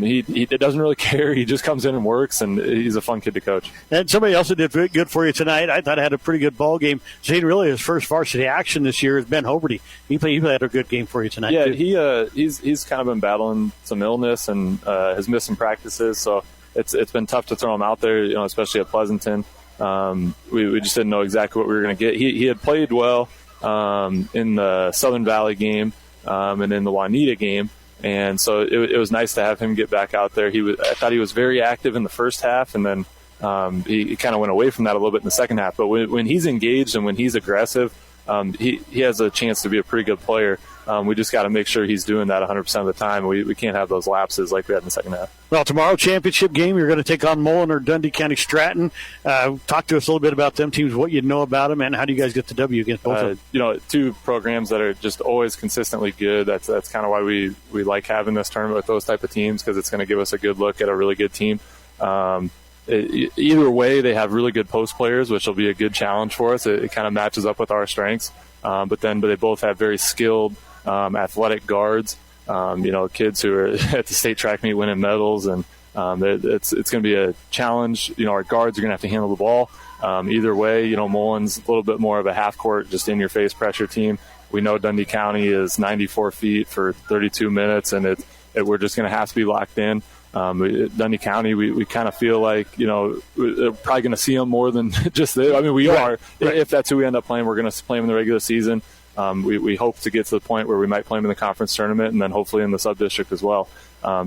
He doesn't really care. He just comes in and works, and he's a fun kid to coach. And somebody else that did very good for you tonight, I thought had a pretty good ball game. Seeing really his first varsity action this year is Ben Hoberty. He had a good game for you tonight. Yeah, too. He's kind of been battling some illness and has missed some practices, so it's been tough to throw him out there, especially at Pleasanton. We just didn't know exactly what we were going to get. He had played well in the Southern Valley game and in the Juanita game, and so it was nice to have him get back out there. I thought he was very active in the first half, and then he kind of went away from that a little bit in the second half. But when he's engaged and when he's aggressive, he has a chance to be a pretty good player. We just got to make sure he's doing that 100% of the time. We can't have those lapses like we had in the second half. Well, tomorrow, championship game, you're going to take on Mullen or Dundee County Stratton. Talk to us a little bit about them teams, what you know about them, and how do you guys get the W against both of them? 2 programs that are just always consistently good. That's kind of why we like having this tournament with those type of teams, because it's going to give us a good look at a really good team. Either way, they have really good post players, which will be a good challenge for us. It kind of matches up with our strengths. But they both have very skilled athletic guards, kids who are at the state track meet winning medals, and it's going to be a challenge. Our guards are going to have to handle the ball. Either way, Mullen's a little bit more of a half-court, just in-your-face pressure team. We know Dundee County is 94 feet for 32 minutes, and we're just going to have to be locked in. Dundee County, we kind of feel like, we're probably going to see them more than just there. I mean, we are. Right. If that's who we end up playing, we're going to play them in the regular season. We hope to get to the point where we might play them in the conference tournament and then hopefully in the sub-district as well.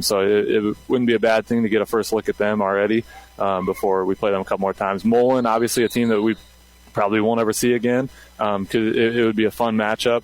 So it wouldn't be a bad thing to get a first look at them already before we play them a couple more times. Mullen, obviously a team that we probably won't ever see again, because it would be a fun matchup.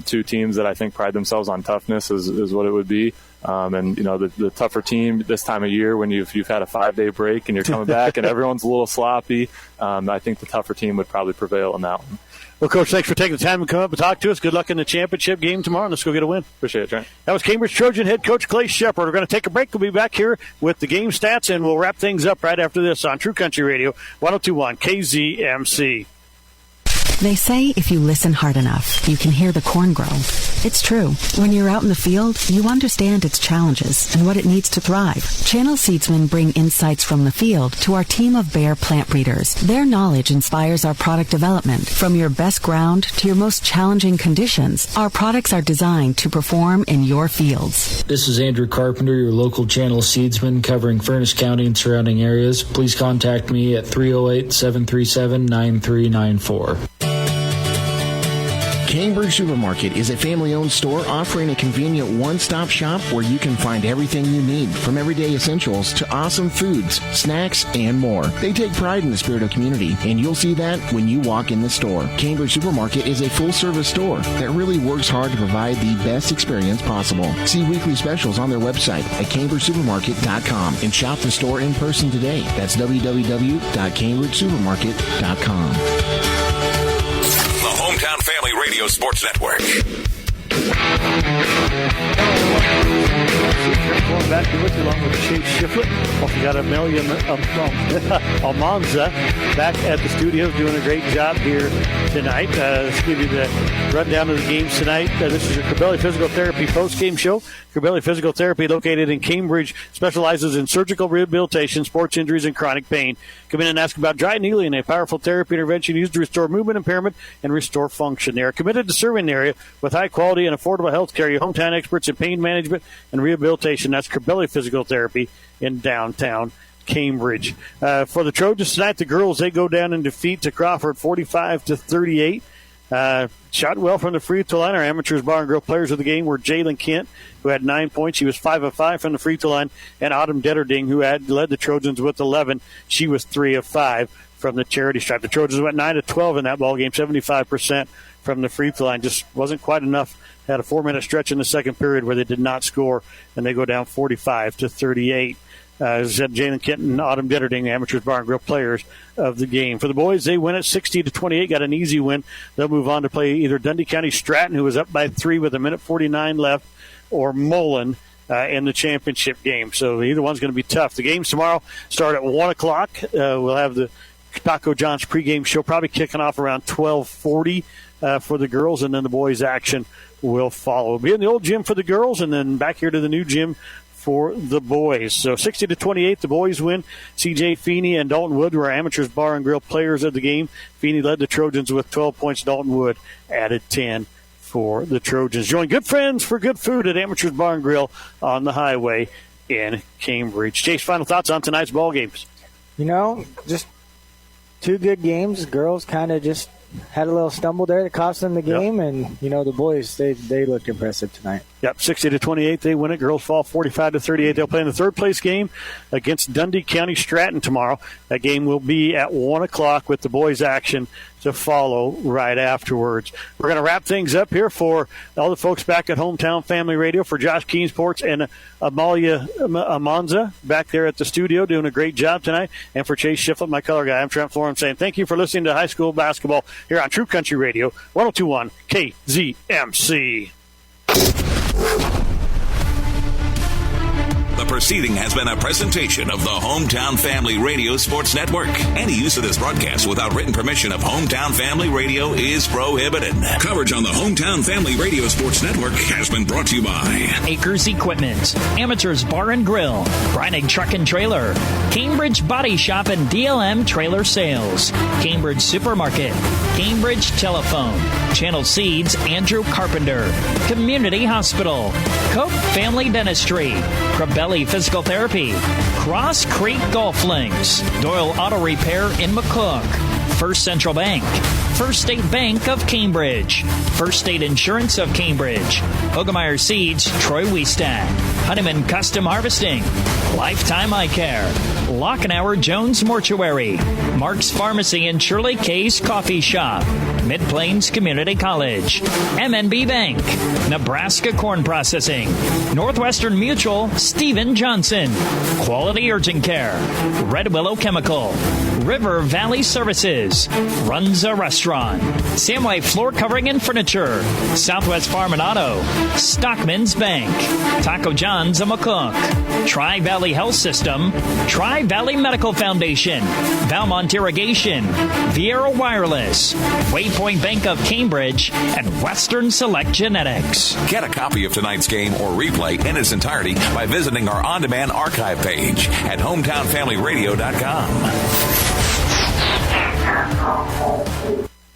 2 teams that I think pride themselves on toughness is what it would be. And the tougher team this time of year, when you've had a 5-day break and you're coming back and everyone's a little sloppy, I think the tougher team would probably prevail in that one. Well, Coach, thanks for taking the time to come up and talk to us. Good luck in the championship game tomorrow. Let's go get a win. Appreciate it, Trent. That was Cambridge Trojan head coach Clay Shepard. We're going to take a break. We'll be back here with the game stats, and we'll wrap things up right after this on True Country Radio, 102.1 KZMC. They say if you listen hard enough, you can hear the corn grow. It's true. When you're out in the field, you understand its challenges and what it needs to thrive. Channel Seedsmen bring insights from the field to our team of Bayer plant breeders. Their knowledge inspires our product development. From your best ground to your most challenging conditions, our products are designed to perform in your fields. This is Andrew Carpenter, your local Channel Seedsman covering Furnace County and surrounding areas. Please contact me at 308-737-9394. Cambridge Supermarket is a family-owned store offering a convenient one-stop shop where you can find everything you need, from everyday essentials to awesome foods, snacks, and more. They take pride in the spirit of community, and you'll see that when you walk in the store. Cambridge Supermarket is a full-service store that really works hard to provide the best experience possible. See weekly specials on their website at cambridgesupermarket.com and shop the store in person today. That's www.cambridgesupermarket.com. Hometown Family Radio Sports Network. Going back to with you along with Chase Shiflett. Also got Amelia Almanza back at the studios doing a great job here tonight. Let's give you the rundown of the games tonight. This is your Corbelli Physical Therapy post-game show. Corbelli Physical Therapy, located in Cambridge, specializes in surgical rehabilitation, sports injuries, and chronic pain. Come in and ask about dry needling, a powerful therapy intervention used to restore movement impairment and restore function. They are committed to serving the area with high-quality and affordable health care. Your hometown experts in pain management and rehabilitation. That's Corbelli Physical Therapy in downtown Cambridge. For the Trojans tonight, the girls, they go down in defeat to Crawford 45-38. Shot well from the free throw line. Our amateurs bar and grill players of the game were Jalen Kent, who had 9 points. She was 5 of 5 from the free throw line, and Autumn Detterding, who had led the Trojans with 11. She was 3 of 5 from the charity stripe. The Trojans went 9 of 12 in that ball game, 75% from the free throw line. Just wasn't quite enough. Had a 4-minute stretch in the second period where they did not score, and they go down 45-38. Jalen Kent and Autumn Detterding, the amateurs bar and grill players of the game. For the boys, they win at 60-28, got an easy win. They'll move on to play either Dundee County Stratton, who was up by 3 with 1:49 left, or Mullen in the championship game. So either one's going to be tough. The games tomorrow start at 1 o'clock. We'll have the Taco John's pregame show probably kicking off around 12:40 for the girls, and then the boys' action will follow. We'll be in the old gym for the girls, and then back here to the new gym for the boys. So 60-28, the boys win. C.J. Feeney and Dalton Wood were amateurs bar and grill players of the game. Feeney led the Trojans with 12 points. Dalton Wood added 10 for the Trojans. Join good friends for good food at Amateurs Bar and Grill on the highway in Cambridge. Chase, final thoughts on tonight's ball games? You know, just two good games. Girls kind of just had a little stumble there that cost them the game, and, you know, the boys, they looked impressive tonight. Yep, 60-28, they win it. Girls fall 45-38. They'll play in the third-place game against Dundee County Stratton tomorrow. That game will be at 1 o'clock with the boys' action to follow right afterwards. We're going to wrap things up here for all the folks back at Hometown Family Radio, for Josh Keensports and Amalia Amanza back there at the studio doing a great job tonight, and for Chase Shiflett, my color guy. I'm Trent Florham saying thank you for listening to high school basketball here on True Country Radio, 102.1 KZMC. The proceeding has been a presentation of the Hometown Family Radio Sports Network. Any use of this broadcast without written permission of Hometown Family Radio is prohibited. Coverage on the Hometown Family Radio Sports Network has been brought to you by Acres Equipment, Amateurs Bar and Grill, Breinig Truck and Trailer, Cambridge Body Shop and DLM Trailer Sales, Cambridge Supermarket, Cambridge Telephone, Channel Seeds Andrew Carpenter, Community Hospital, Cope Family Dentistry, Corbelli Physical Therapy, Cross Creek Golf Links, Doyle Auto Repair in McCook, First Central Bank, First State Bank of Cambridge, First State Insurance of Cambridge, Hogemeyer Seeds, Troy Wiestad, Honeyman Custom Harvesting, Lifetime Eye Care, Lockenauer Jones Mortuary, Mark's Pharmacy and Shirley K's Coffee Shop, Mid-Plains Community College, MNB Bank, Nebraska Corn Processing, Northwestern Mutual, Stephen Johnson, Quality Urgent Care, Red Willow Chemical, River Valley Services, Runza Restaurant, Restaurant, Samway Floor Covering and Furniture, Southwest Farm and Auto, Stockman's Bank, Taco John's of McCook, Tri-Valley Health System, Tri-Valley Medical Foundation, Valmont Irrigation, Viera Wireless, Waypoint Bank of Cambridge, and Western Select Genetics. Get a copy of tonight's game or replay in its entirety by visiting our on-demand archive page at hometownfamilyradio.com.